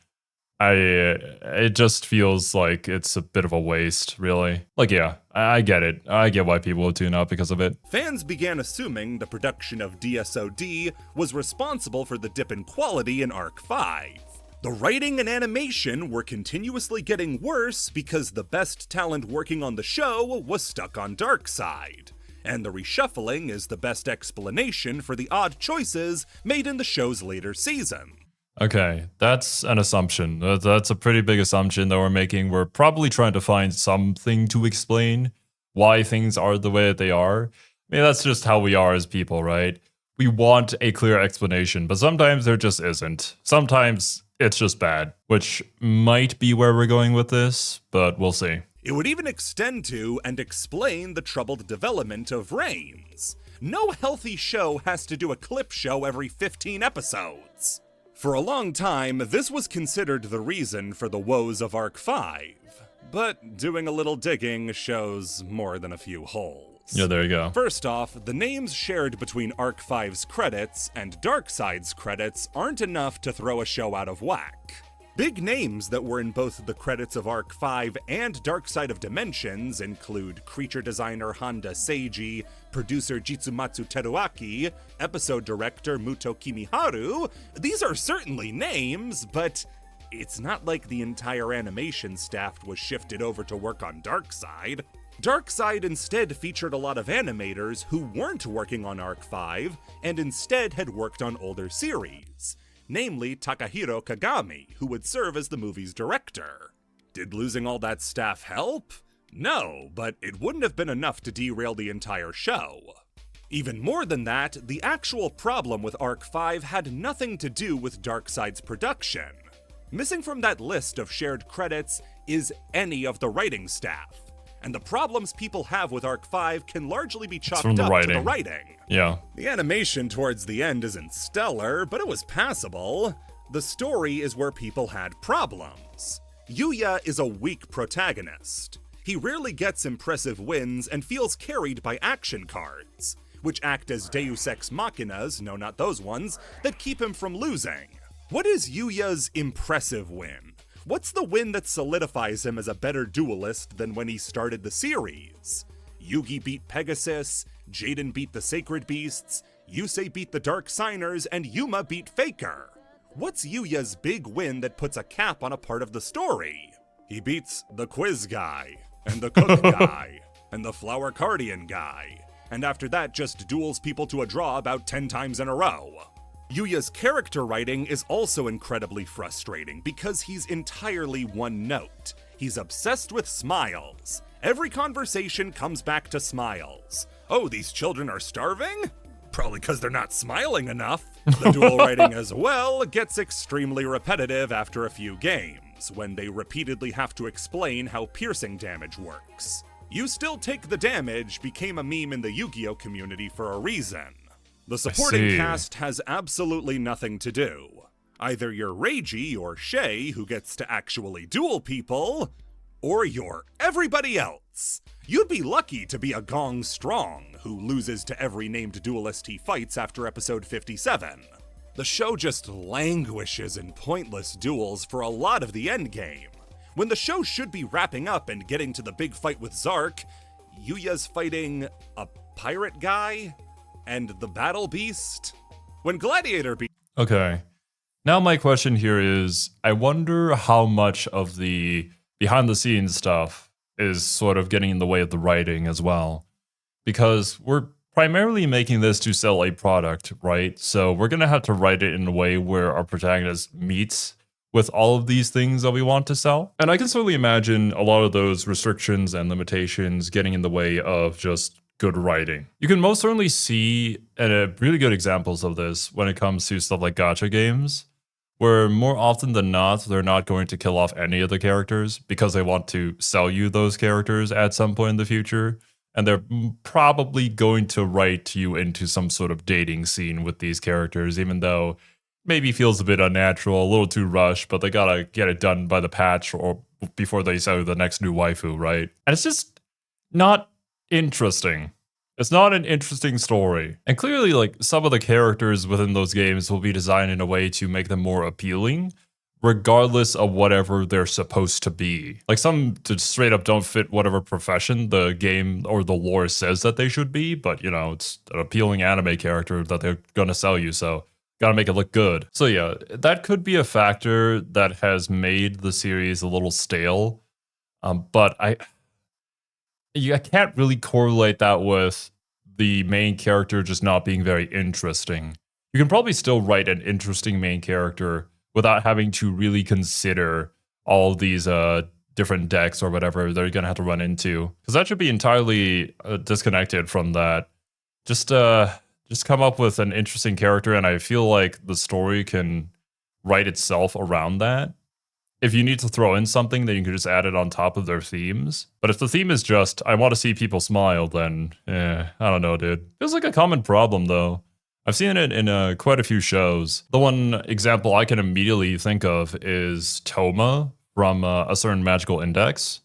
it just feels like it's a bit of a waste, really. Like, yeah, I get it. I get why people would tune out because of it. Fans began assuming the production of DSOD was responsible for the dip in quality in Arc 5. The writing and animation were continuously getting worse because the best talent working on the show was stuck on Darkseid. And the reshuffling is the best explanation for the odd choices made in the show's later season. Okay, that's an assumption. That's a pretty big assumption that we're making. We're probably trying to find something to explain why things are the way that they are. I mean, that's just how we are as people, right? We want a clear explanation, but sometimes there just isn't. Sometimes it's just bad, which might be where we're going with this, but we'll see. It would even extend to and explain the troubled development of Reigns. No healthy show has to do a clip show every 15 episodes. For a long time, this was considered the reason for the woes of Arc 5. But doing a little digging shows more than a few holes. Yeah, there you go. First off, the names shared between Arc 5's credits and Darkseid's credits aren't enough to throw a show out of whack. Big names that were in both the credits of Arc 5 and Dark Side of Dimensions include creature designer Honda Seiji, producer Jitsumatsu Teruaki, episode director Muto Kimiharu. These are certainly names, but it's not like the entire animation staff was shifted over to work on Darkseid. Darkseid instead featured a lot of animators who weren't working on Arc 5 and instead had worked on older series. Namely Takahiro Kagami, who would serve as the movie's director. Did losing all that staff help? No, but it wouldn't have been enough to derail the entire show. Even more than that, the actual problem with Arc 5 had nothing to do with Darkseid's production. Missing from that list of shared credits is any of the writing staff. And the problems people have with Arc 5 can largely be chalked up to the writing. Yeah. The animation towards the end isn't stellar, but it was passable. The story is where people had problems. Yuya is a weak protagonist. He rarely gets impressive wins and feels carried by action cards, which act as deus ex machinas, no not those ones, that keep him from losing. What is Yuya's impressive win? What's the win that solidifies him as a better duelist than when he started the series? Yugi beat Pegasus, Jaden beat the Sacred Beasts, Yusei beat the Dark Signers, and Yuma beat Faker. What's Yuya's big win that puts a cap on a part of the story? He beats the quiz guy, and the cook guy, and the flower cardian guy, and after that just duels people to a draw about 10 times in a row. Yuya's character writing is also incredibly frustrating because he's entirely one note. He's obsessed with smiles. Every conversation comes back to smiles. Oh, these children are starving? Probably because they're not smiling enough. The duel writing as well gets extremely repetitive after a few games, when they repeatedly have to explain how piercing damage works. You still take the damage became a meme in the Yu-Gi-Oh community for a reason. The supporting cast has absolutely nothing to do. Either you're Reiji or Shay, who gets to actually duel people, or you're everybody else. You'd be lucky to be a Gong Strong, who loses to every named duelist he fights after episode 57. The show just languishes in pointless duels for a lot of the endgame. When the show should be wrapping up and getting to the big fight with Zark, Yuya's fighting a pirate guy? And the Battle Beast? When Gladiator beat... Okay. Now my question here is, I wonder how much of the behind-the-scenes stuff is sort of getting in the way of the writing as well. Because we're primarily making this to sell a product, right? So we're going to have to write it in a way where our protagonist meets with all of these things that we want to sell. And I can certainly imagine a lot of those restrictions and limitations getting in the way of just good writing. You can most certainly see really good examples of this when it comes to stuff like gacha games, where more often than not, they're not going to kill off any of the characters because they want to sell you those characters at some point in the future. And they're probably going to write you into some sort of dating scene with these characters, even though maybe feels a bit unnatural, a little too rushed, but they gotta get it done by the patch or before they sell the next new waifu, right? And it's just not interesting. It's not an interesting story. And clearly, like, some of the characters within those games will be designed in a way to make them more appealing, regardless of whatever they're supposed to be. Like, some just straight up don't fit whatever profession the game or the lore says that they should be, but, you know, it's an appealing anime character that they're gonna sell you, so gotta make it look good. So yeah, that could be a factor that has made the series a little stale, but I can't really correlate that with the main character just not being very interesting. You can probably still write an interesting main character without having to really consider all these different decks or whatever they're going to have to run into. Because that should be entirely disconnected from that. Just come up with an interesting character, and I feel like the story can write itself around that. If you need to throw in something, then you can just add it on top of their themes. But if the theme is just, I want to see people smile, then, I don't know, dude. Feels like a common problem, though. I've seen it in quite a few shows. The one example I can immediately think of is Toma from A Certain Magical Index.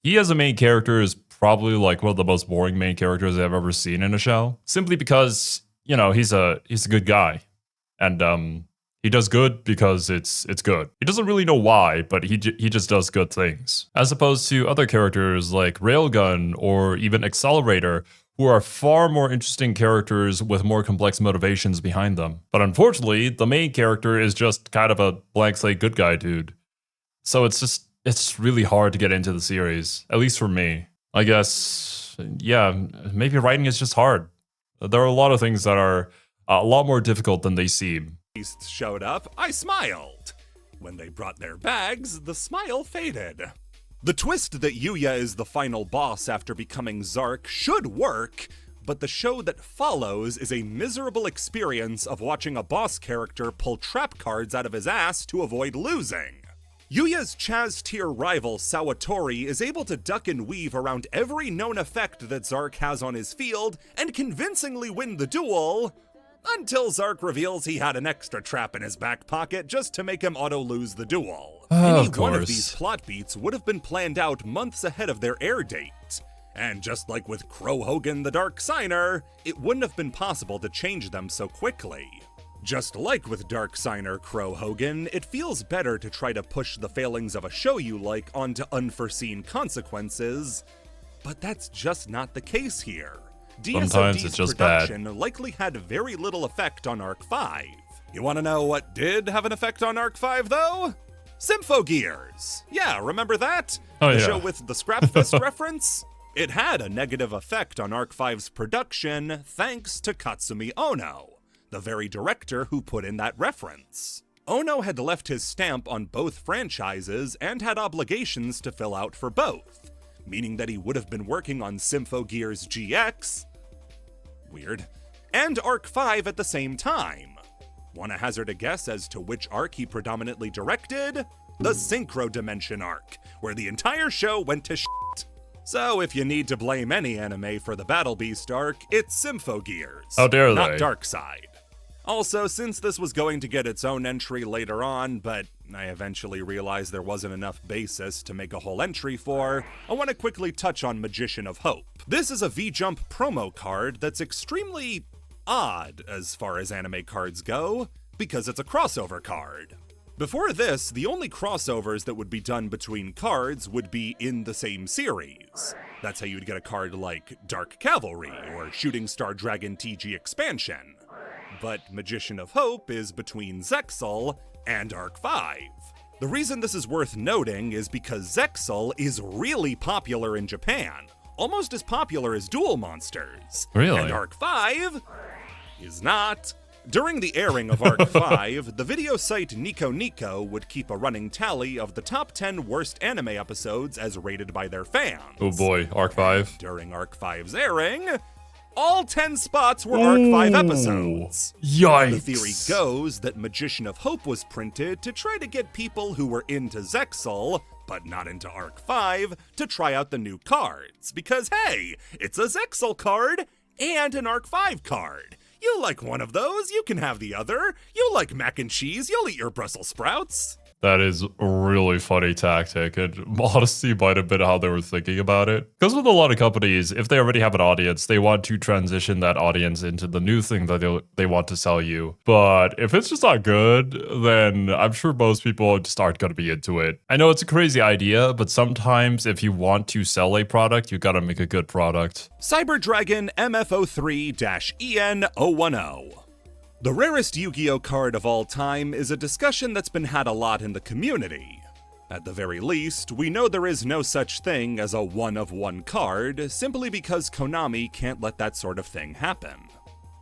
He as a main character is probably like one of the most boring main characters I've ever seen in a show. Simply because, you know, he's a good guy. And, he does good because it's good. He doesn't really know why, but he just does good things. As opposed to other characters like Railgun or even Accelerator, who are far more interesting characters with more complex motivations behind them. But unfortunately, the main character is just kind of a blank slate good guy dude. So it's really hard to get into the series, at least for me. I guess, yeah, maybe writing is just hard. There are a lot of things that are a lot more difficult than they seem. Beasts showed up, I smiled. When they brought their bags, the smile faded. The twist that Yuya is the final boss after becoming Zark should work, but the show that follows is a miserable experience of watching a boss character pull trap cards out of his ass to avoid losing. Yuya's Chaz tier rival Sawatori is able to duck and weave around every known effect that Zark has on his field and convincingly win the duel, until Zark reveals he had an extra trap in his back pocket just to make him auto-lose the duel. Any one of these plot beats would have been planned out months ahead of their air date. And just like with Crow Hogan the Dark Signer, it wouldn't have been possible to change them so quickly. Just like with Dark Signer Crow Hogan, it feels better to try to push the failings of a show you like onto unforeseen consequences, but that's just not the case here. Sometimes it's just production likely had very little effect on Arc 5. You want to know what did have an effect on Arc 5, though? Symphogears! Yeah, remember that? The show with the Scrap Fist reference? It had a negative effect on Arc 5's production thanks to Katsumi Ono, the very director who put in that reference. Ono had left his stamp on both franchises and had obligations to fill out for both, meaning that he would have been working on Symphogears GX, weird, and Arc 5 at the same time. Want to hazard a guess as to which arc he predominantly directed? The Synchro Dimension arc, where the entire show went to shit. So if you need to blame any anime for the Battle Beast arc, it's Symphogears. How dare not they? Darkside. Also, since this was going to get its own entry later on, but I eventually realized there wasn't enough basis to make a whole entry for, I want to quickly touch on Magician of Hope. This is a V-Jump promo card that's extremely odd as far as anime cards go, because it's a crossover card. Before this, the only crossovers that would be done between cards would be in the same series. That's how you'd get a card like Dark Cavalry or Shooting Star Dragon TG Expansion. But Magician of Hope is between Zexal and Arc 5. The reason this is worth noting is because Zexal is really popular in Japan, almost as popular as Duel Monsters. Really? And Arc 5 is not. During the airing of Arc 5, the video site Nico Nico would keep a running tally of the top 10 worst anime episodes as rated by their fans. Oh boy, Arc 5. During Arc 5's airing, all 10 spots were Arc 5 episodes. Yikes. The theory goes that Magician of Hope was printed to try to get people who were into Zexal, but not into Arc 5, to try out the new cards. Because hey, it's a Zexal card and an Arc 5 card. You like one of those, you can have the other. You like mac and cheese, you'll eat your Brussels sprouts. That is a really funny tactic, and honestly might have been how they were thinking about it. Because with a lot of companies, if they already have an audience, they want to transition that audience into the new thing that they want to sell you. But if it's just not good, then I'm sure most people just aren't going to be into it. I know it's a crazy idea, but sometimes if you want to sell a product, you gotta make a good product. Cyber Dragon MF03-EN010. The rarest Yu-Gi-Oh card of all time is a discussion that's been had a lot in the community. At the very least, we know there is no such thing as a one-of-one card, simply because Konami can't let that sort of thing happen.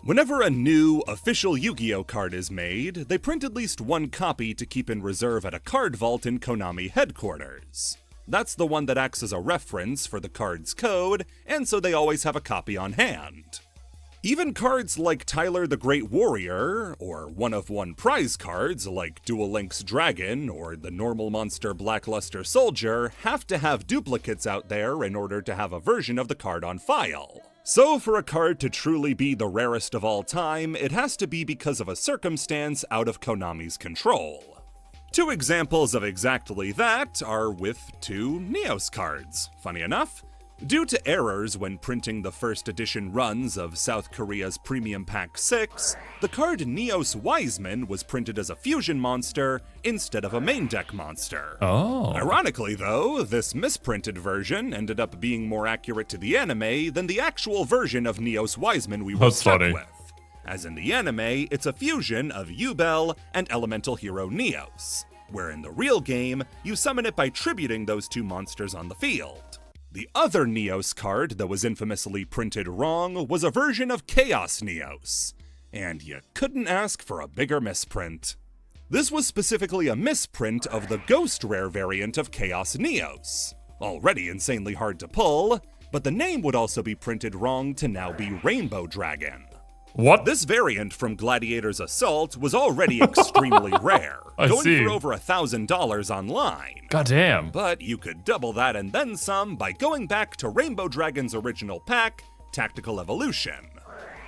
Whenever a new, official Yu-Gi-Oh card is made, they print at least one copy to keep in reserve at a card vault in Konami headquarters. That's the one that acts as a reference for the card's code, and so they always have a copy on hand. Even cards like Tyler the Great Warrior, or one-of-one prize cards like Duel Links Dragon or the Normal Monster Blackluster Soldier have to have duplicates out there in order to have a version of the card on file. So for a card to truly be the rarest of all time, it has to be because of a circumstance out of Konami's control. Two examples of exactly that are with two Neos cards, funny enough. Due to errors when printing the first edition runs of South Korea's Premium Pack 6, the card Neos Wiseman was printed as a fusion monster instead of a main deck monster. Oh. Ironically though, this misprinted version ended up being more accurate to the anime than the actual version of Neos Wiseman we were stuck with. As in the anime, it's a fusion of Yubel and Elemental Hero Neos, where in the real game, you summon it by tributing those two monsters on the field. The other Neos card that was infamously printed wrong was a version of Chaos Neos, and you couldn't ask for a bigger misprint. This was specifically a misprint of the Ghost Rare variant of Chaos Neos, already insanely hard to pull, but the name would also be printed wrong to now be Rainbow Dragon. What? This variant from Gladiator's Assault was already extremely rare, going for over $1,000 online. Goddamn. But you could double that and then some by going back to Rainbow Dragon's original pack, Tactical Evolution.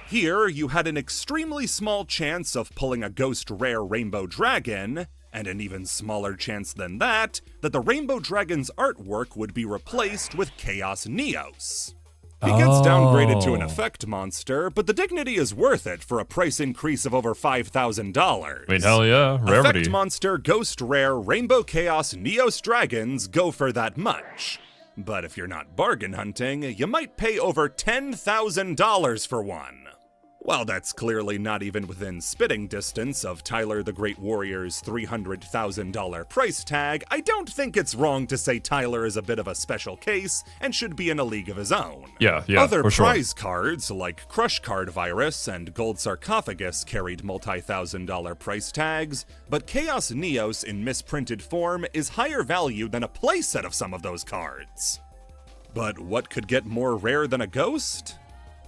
Here, you had an extremely small chance of pulling a Ghost Rare Rainbow Dragon, and an even smaller chance than that the Rainbow Dragon's artwork would be replaced with Chaos Neos. He gets downgraded to an Oh. effect monster, but the dignity is worth it for a price increase of over $5,000. I mean, hell yeah, rarity. Effect monster, ghost rare, rainbow chaos, Neos dragons go for that much. But if you're not bargain hunting, you might pay over $10,000 for one. While that's clearly not even within spitting distance of Tyler the Great Warrior's $300,000 price tag, I don't think it's wrong to say Tyler is a bit of a special case and should be in a league of his own. Yeah, Other for sure. prize cards like Crush Card Virus and Gold Sarcophagus carried multi-$1,000 price tags, but Chaos Neos in misprinted form is higher value than a playset of some of those cards. But what could get more rare than a ghost?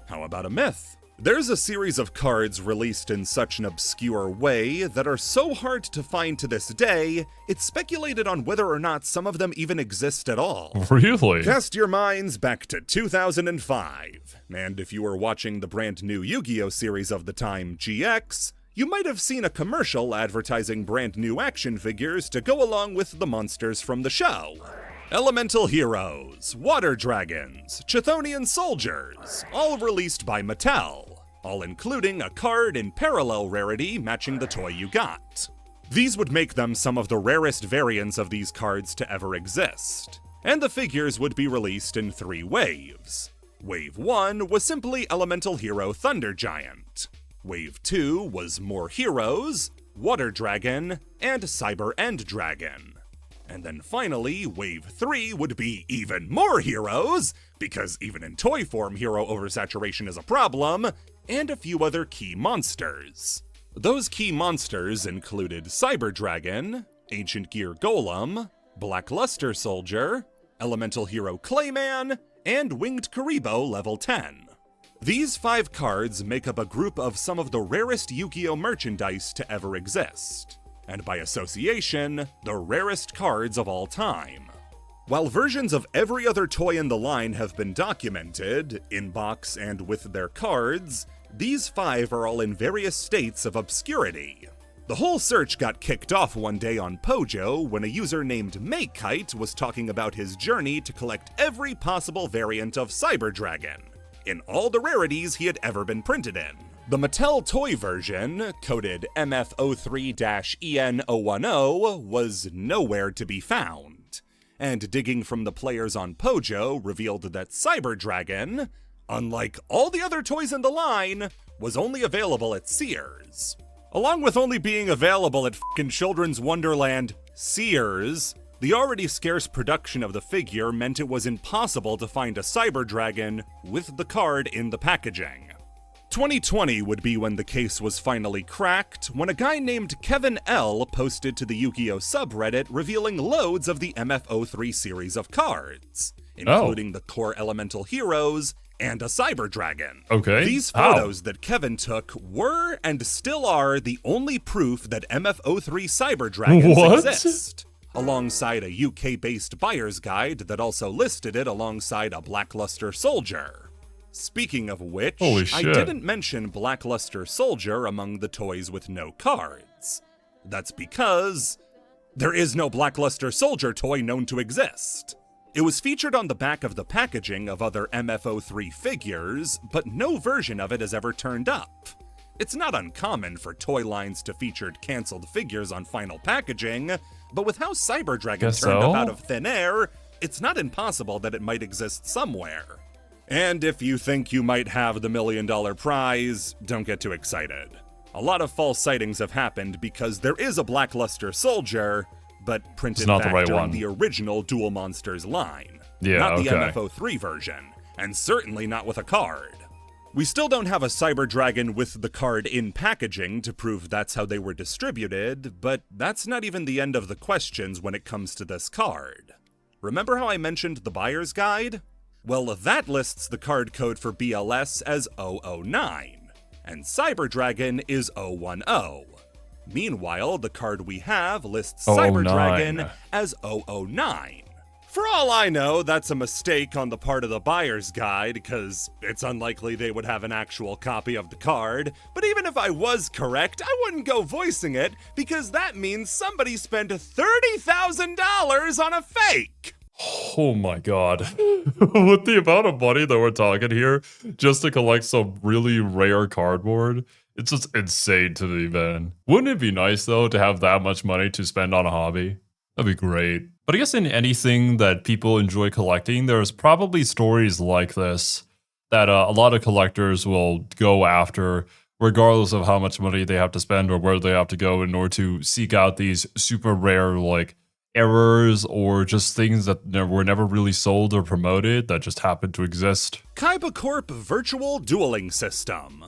How about a myth? There's a series of cards released in such an obscure way that are so hard to find to this day, it's speculated on whether or not some of them even exist at all. Really? Cast your minds back to 2005, and if you were watching the brand new Yu-Gi-Oh! Series of the time, GX, you might have seen a commercial advertising brand new action figures to go along with the monsters from the show. Elemental Heroes, Water Dragons, Chthonian Soldiers, all released by Mattel, all including a card in parallel rarity matching the toy you got. These would make them some of the rarest variants of these cards to ever exist, and the figures would be released in 3 waves. Wave 1 was simply Elemental Hero Thunder Giant. Wave 2 was More Heroes, Water Dragon, and Cyber End Dragon. And then finally, Wave 3 would be even more heroes, because even in toy form hero oversaturation is a problem, and a few other key monsters. Those key monsters included Cyber Dragon, Ancient Gear Golem, Black Luster Soldier, Elemental Hero Clayman, and Winged Karibo level 10. These 5 cards make up a group of some of the rarest Yu-Gi-Oh! Merchandise to ever exist, and by association, the rarest cards of all time. While versions of every other toy in the line have been documented, in box and with their cards, these 5 are all in various states of obscurity. The whole search got kicked off one day on Pojo when a user named Maykite was talking about his journey to collect every possible variant of Cyber Dragon, in all the rarities he had ever been printed in. The Mattel toy version, coded MF03-EN010, was nowhere to be found, and digging from the players on Pojo revealed that Cyber Dragon, unlike all the other toys in the line, was only available at Sears. Along with only being available at f***ing Children's Wonderland Sears, the already scarce production of the figure meant it was impossible to find a Cyber Dragon with the card in the packaging. 2020 would be when the case was finally cracked, when a guy named Kevin L. posted to the Yu-Gi-Oh! Subreddit revealing loads of the MF03 series of cards, including the core Elemental Heroes and a Cyber Dragon. Okay. These photos that Kevin took were and still are the only proof that MF03 Cyber Dragons exist, alongside a UK-based buyer's guide that also listed it alongside a Black Luster Soldier. Speaking of which, Holy I shit. didn't mention Black Luster Soldier among the toys with no cards. That's because there is no Black Luster Soldier toy known to exist. It was featured on the back of the packaging of other MF03 figures, but no version of it has ever turned up. It's not uncommon for toy lines to feature canceled figures on final packaging, but with how Cyber Dragon Guess turned so. up out of thin air, it's not impossible that it might exist somewhere. And if you think you might have the $1 million prize, don't get too excited. A lot of false sightings have happened because there is a Black Luster Soldier, but printed It's not the back right during one. the original Duel Monsters line. Yeah, not the okay. MF03 version, and certainly not with a card. We still don't have a Cyber Dragon with the card in packaging to prove that's how they were distributed, but that's not even the end of the questions when it comes to this card. Remember how I mentioned the buyer's guide? Well, that lists the card code for BLS as 009, and Cyber Dragon is 010. Meanwhile, the card we have lists Cyber 009. Dragon as 009. For all I know, that's a mistake on the part of the buyer's guide, because it's unlikely they would have an actual copy of the card, but even if I was correct, I wouldn't go voicing it, because that means somebody spent $30,000 on a fake! Oh my god. With the amount of money that we're talking here, just to collect some really rare cardboard, it's just insane to me, man. Wouldn't it be nice, though, to have that much money to spend on a hobby? That'd be great. But I guess in anything that people enjoy collecting, there's probably stories like this that a lot of collectors will go after, regardless of how much money they have to spend or where they have to go in order to seek out these super rare, like, errors or just things that were never really sold or promoted that just happened to exist. Kaiba Corp Virtual Dueling System.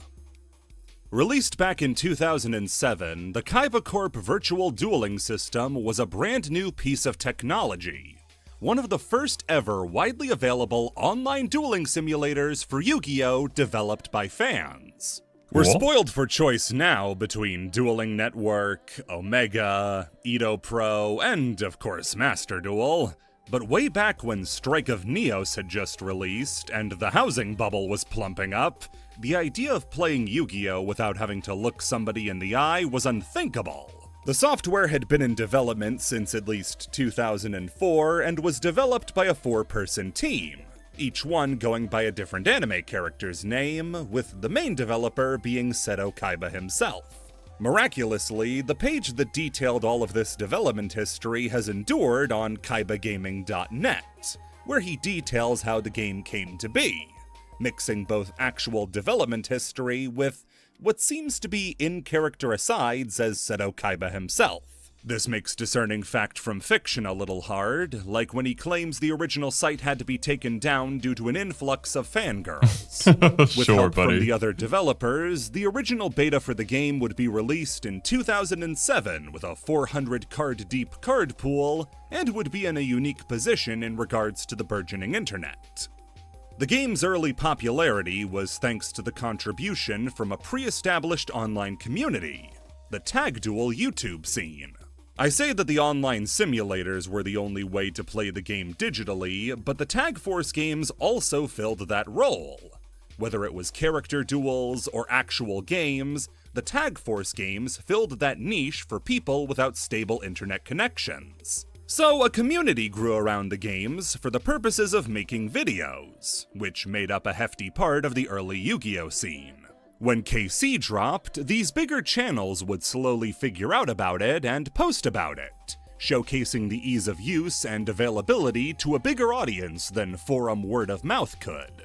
Released back in 2007, the Kaiba Corp Virtual Dueling System was a brand new piece of technology. One of the first ever widely available online dueling simulators for Yu-Gi-Oh! Developed by fans. We're spoiled for choice now between Dueling Network, Omega, Edo Pro, and of course Master Duel. But way back when Strike of Neos had just released and the housing bubble was plumping up, the idea of playing Yu-Gi-Oh! Without having to look somebody in the eye was unthinkable. The software had been in development since at least 2004 and was developed by a 4-person team, each one going by a different anime character's name, with the main developer being Seto Kaiba himself. Miraculously, the page that detailed all of this development history has endured on kaibagaming.net, where he details how the game came to be, mixing both actual development history with what seems to be in-character asides as Seto Kaiba himself. This makes discerning fact from fiction a little hard, like when he claims the original site had to be taken down due to an influx of fangirls. With help from the other developers, the original beta for the game would be released in 2007 with a 400-card-deep card pool, and would be in a unique position in regards to the burgeoning internet. The game's early popularity was thanks to the contribution from a pre-established online community, the Tag Duel YouTube scene. I say that the online simulators were the only way to play the game digitally, but the Tag Force games also filled that role. Whether it was character duels or actual games, the Tag Force games filled that niche for people without stable internet connections. So a community grew around the games for the purposes of making videos, which made up a hefty part of the early Yu-Gi-Oh! Scene. When KC dropped, these bigger channels would slowly figure out about it and post about it, showcasing the ease of use and availability to a bigger audience than forum word of mouth could.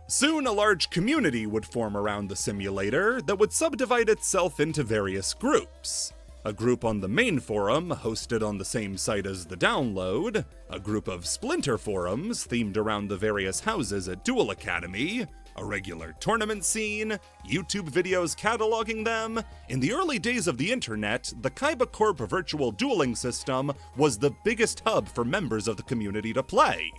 Soon a large community would form around the simulator that would subdivide itself into various groups. A group on the main forum, hosted on the same site as the download, a group of splinter forums themed around the various houses at Duel Academy, a regular tournament scene, YouTube videos cataloging them. In the early days of the internet, the Kaiba Corp Virtual Dueling System was the biggest hub for members of the community to play.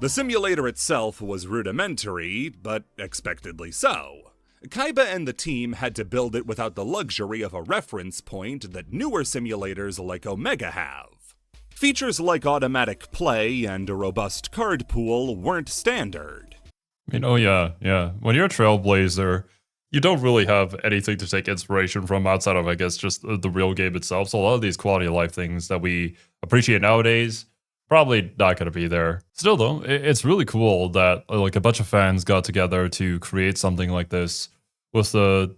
The simulator itself was rudimentary, but expectedly so. Kaiba and the team had to build it without the luxury of a reference point that newer simulators like Omega have. Features like automatic play and a robust card pool weren't standard. I mean, yeah. When you're a trailblazer, you don't really have anything to take inspiration from outside of, I guess, just the real game itself. So a lot of these quality of life things that we appreciate nowadays, probably not going to be there. Still, though, it's really cool that like a bunch of fans got together to create something like this with the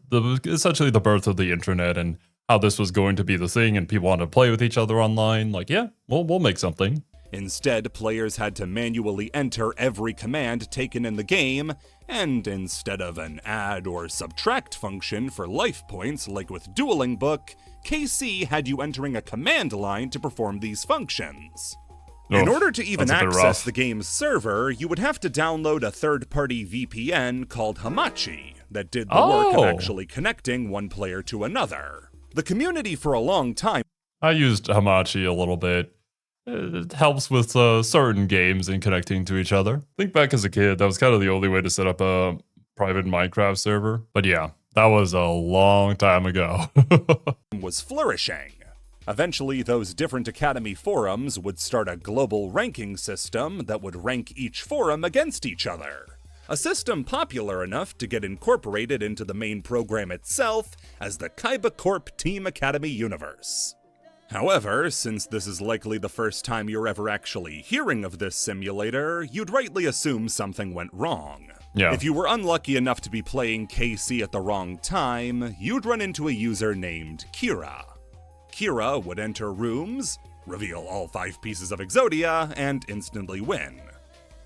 essentially the birth of the internet and how this was going to be the thing, and people wanted to play with each other online. Like, yeah, we'll make something. Instead, players had to manually enter every command taken in the game, and instead of an add or subtract function for life points like with Dueling Book, KC had you entering a command line to perform these functions. In order to even access the game's server, you would have to download a third-party VPN called Hamachi that did the work of actually connecting one player to another. The community for a long time... I used Hamachi a little bit. It helps with certain games and connecting to each other. Think back as a kid, that was kind of the only way to set up a private Minecraft server. But yeah, that was a long time ago. was flourishing. Eventually, those different Academy forums would start a global ranking system that would rank each forum against each other. A system popular enough to get incorporated into the main program itself as the Kaiba Corp Team Academy universe. However, since this is likely the first time you're ever actually hearing of this simulator, you'd rightly assume something went wrong. Yeah. If you were unlucky enough to be playing KC at the wrong time, you'd run into a user named Kira. Kira would enter rooms, reveal all 5 pieces of Exodia, and instantly win.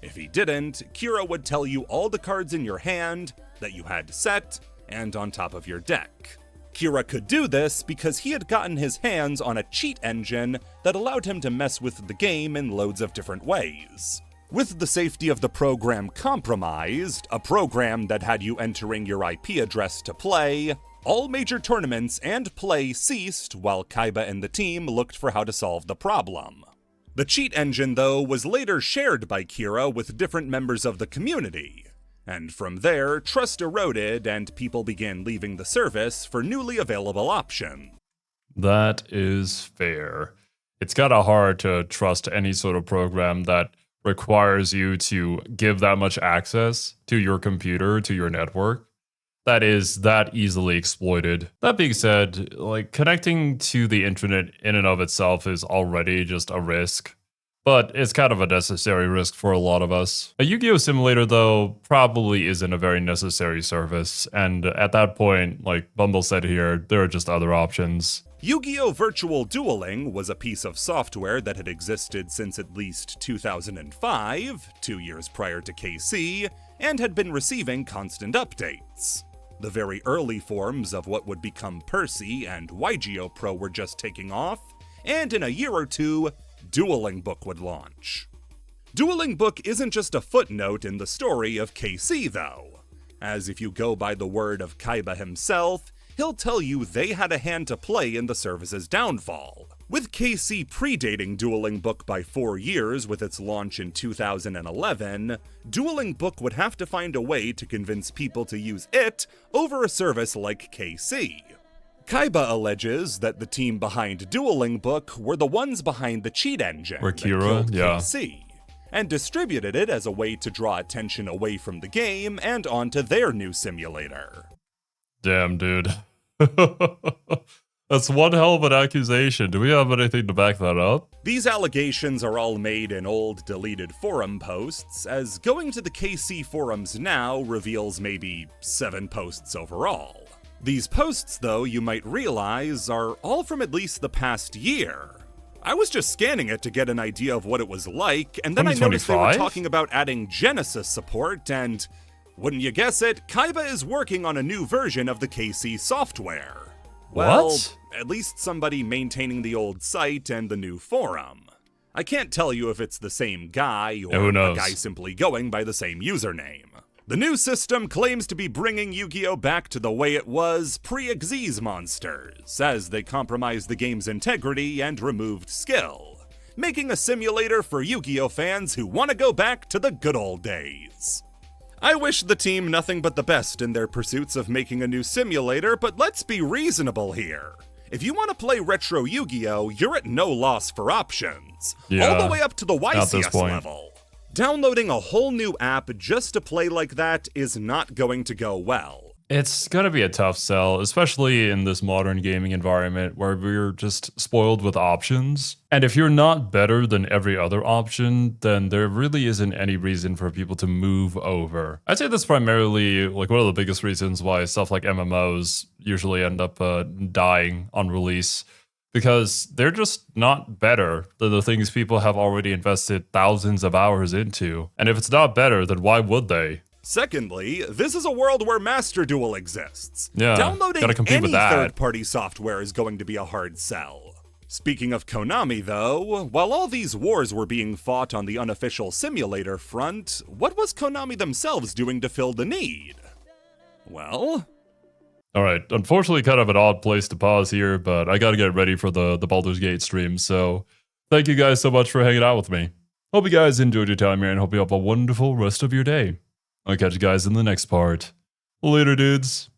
If he didn't, Kira would tell you all the cards in your hand, that you had set, and on top of your deck. Kira could do this because he had gotten his hands on a cheat engine that allowed him to mess with the game in loads of different ways. With the safety of the program compromised, a program that had you entering your IP address to play, all major tournaments and play ceased while Kaiba and the team looked for how to solve the problem. The cheat engine, though, was later shared by Kira with different members of the community. And from there, trust eroded and people began leaving the service for newly available options. That is fair. It's kinda hard to trust any sort of program that requires you to give that much access to your computer, to your network, that is that easily exploited. That being said, like, connecting to the internet in and of itself is already just a risk. But it's kind of a necessary risk for a lot of us. A Yu-Gi-Oh! Simulator, though, probably isn't a very necessary service, and at that point, like Bumble said here, there are just other options. Yu-Gi-Oh! Virtual Dueling was a piece of software that had existed since at least 2005, 2 years prior to KC, and had been receiving constant updates. The very early forms of what would become Percy and YGO Pro were just taking off, and in a year or two, Dueling Book would launch. Dueling Book isn't just a footnote in the story of KC, though, as if you go by the word of Kaiba himself, he'll tell you they had a hand to play in the service's downfall. With KC predating Dueling Book by 4 years with its launch in 2011, Dueling Book would have to find a way to convince people to use it over a service like KC. Kaiba alleges that the team behind Dueling Book were the ones behind the cheat engine Or that Kira, killed yeah. KC, and distributed it as a way to draw attention away from the game and onto their new simulator. Damn, dude. That's one hell of an accusation. Do we have anything to back that up? These allegations are all made in old deleted forum posts, as going to the KC forums now reveals maybe 7 posts overall. These posts, though, you might realize, are all from at least the past year. I was just scanning it to get an idea of what it was like, and then I noticed they were 2025? talking about adding Genesis support, and wouldn't you guess it, Kaiba is working on a new version of the KC software. Well, What? at least somebody maintaining the old site and the new forum. I can't tell you if it's the same guy or Who a knows? guy simply going by the same username. The new system claims to be bringing Yu-Gi-Oh! Back to the way it was pre-Xyz monsters, as they compromised the game's integrity and removed skill, making a simulator for Yu-Gi-Oh! Fans who want to go back to the good old days. I wish the team nothing but the best in their pursuits of making a new simulator, but let's be reasonable here. If you want to play retro Yu-Gi-Oh!, you're at no loss for options, all Yeah, the way up to the at this YCS point. level. Downloading a whole new app just to play like that is not going to go well. It's gonna be a tough sell, especially in this modern gaming environment where we're just spoiled with options. And if you're not better than every other option, then there really isn't any reason for people to move over. I'd say that's primarily like one of the biggest reasons why stuff like MMOs usually end up dying on release. Because they're just not better than the things people have already invested thousands of hours into. And if it's not better, then why would they? Secondly, this is a world where Master Duel exists. Yeah, Downloading gotta compete any with that. third-party software is going to be a hard sell. Speaking of Konami, though, while all these wars were being fought on the unofficial simulator front, what was Konami themselves doing to fill the need? Well, All right, unfortunately, kind of an odd place to pause here, but I gotta get ready for the Baldur's Gate stream, so thank you guys so much for hanging out with me. Hope you guys enjoyed your time here, and hope you have a wonderful rest of your day. I'll catch you guys in the next part. Later, dudes.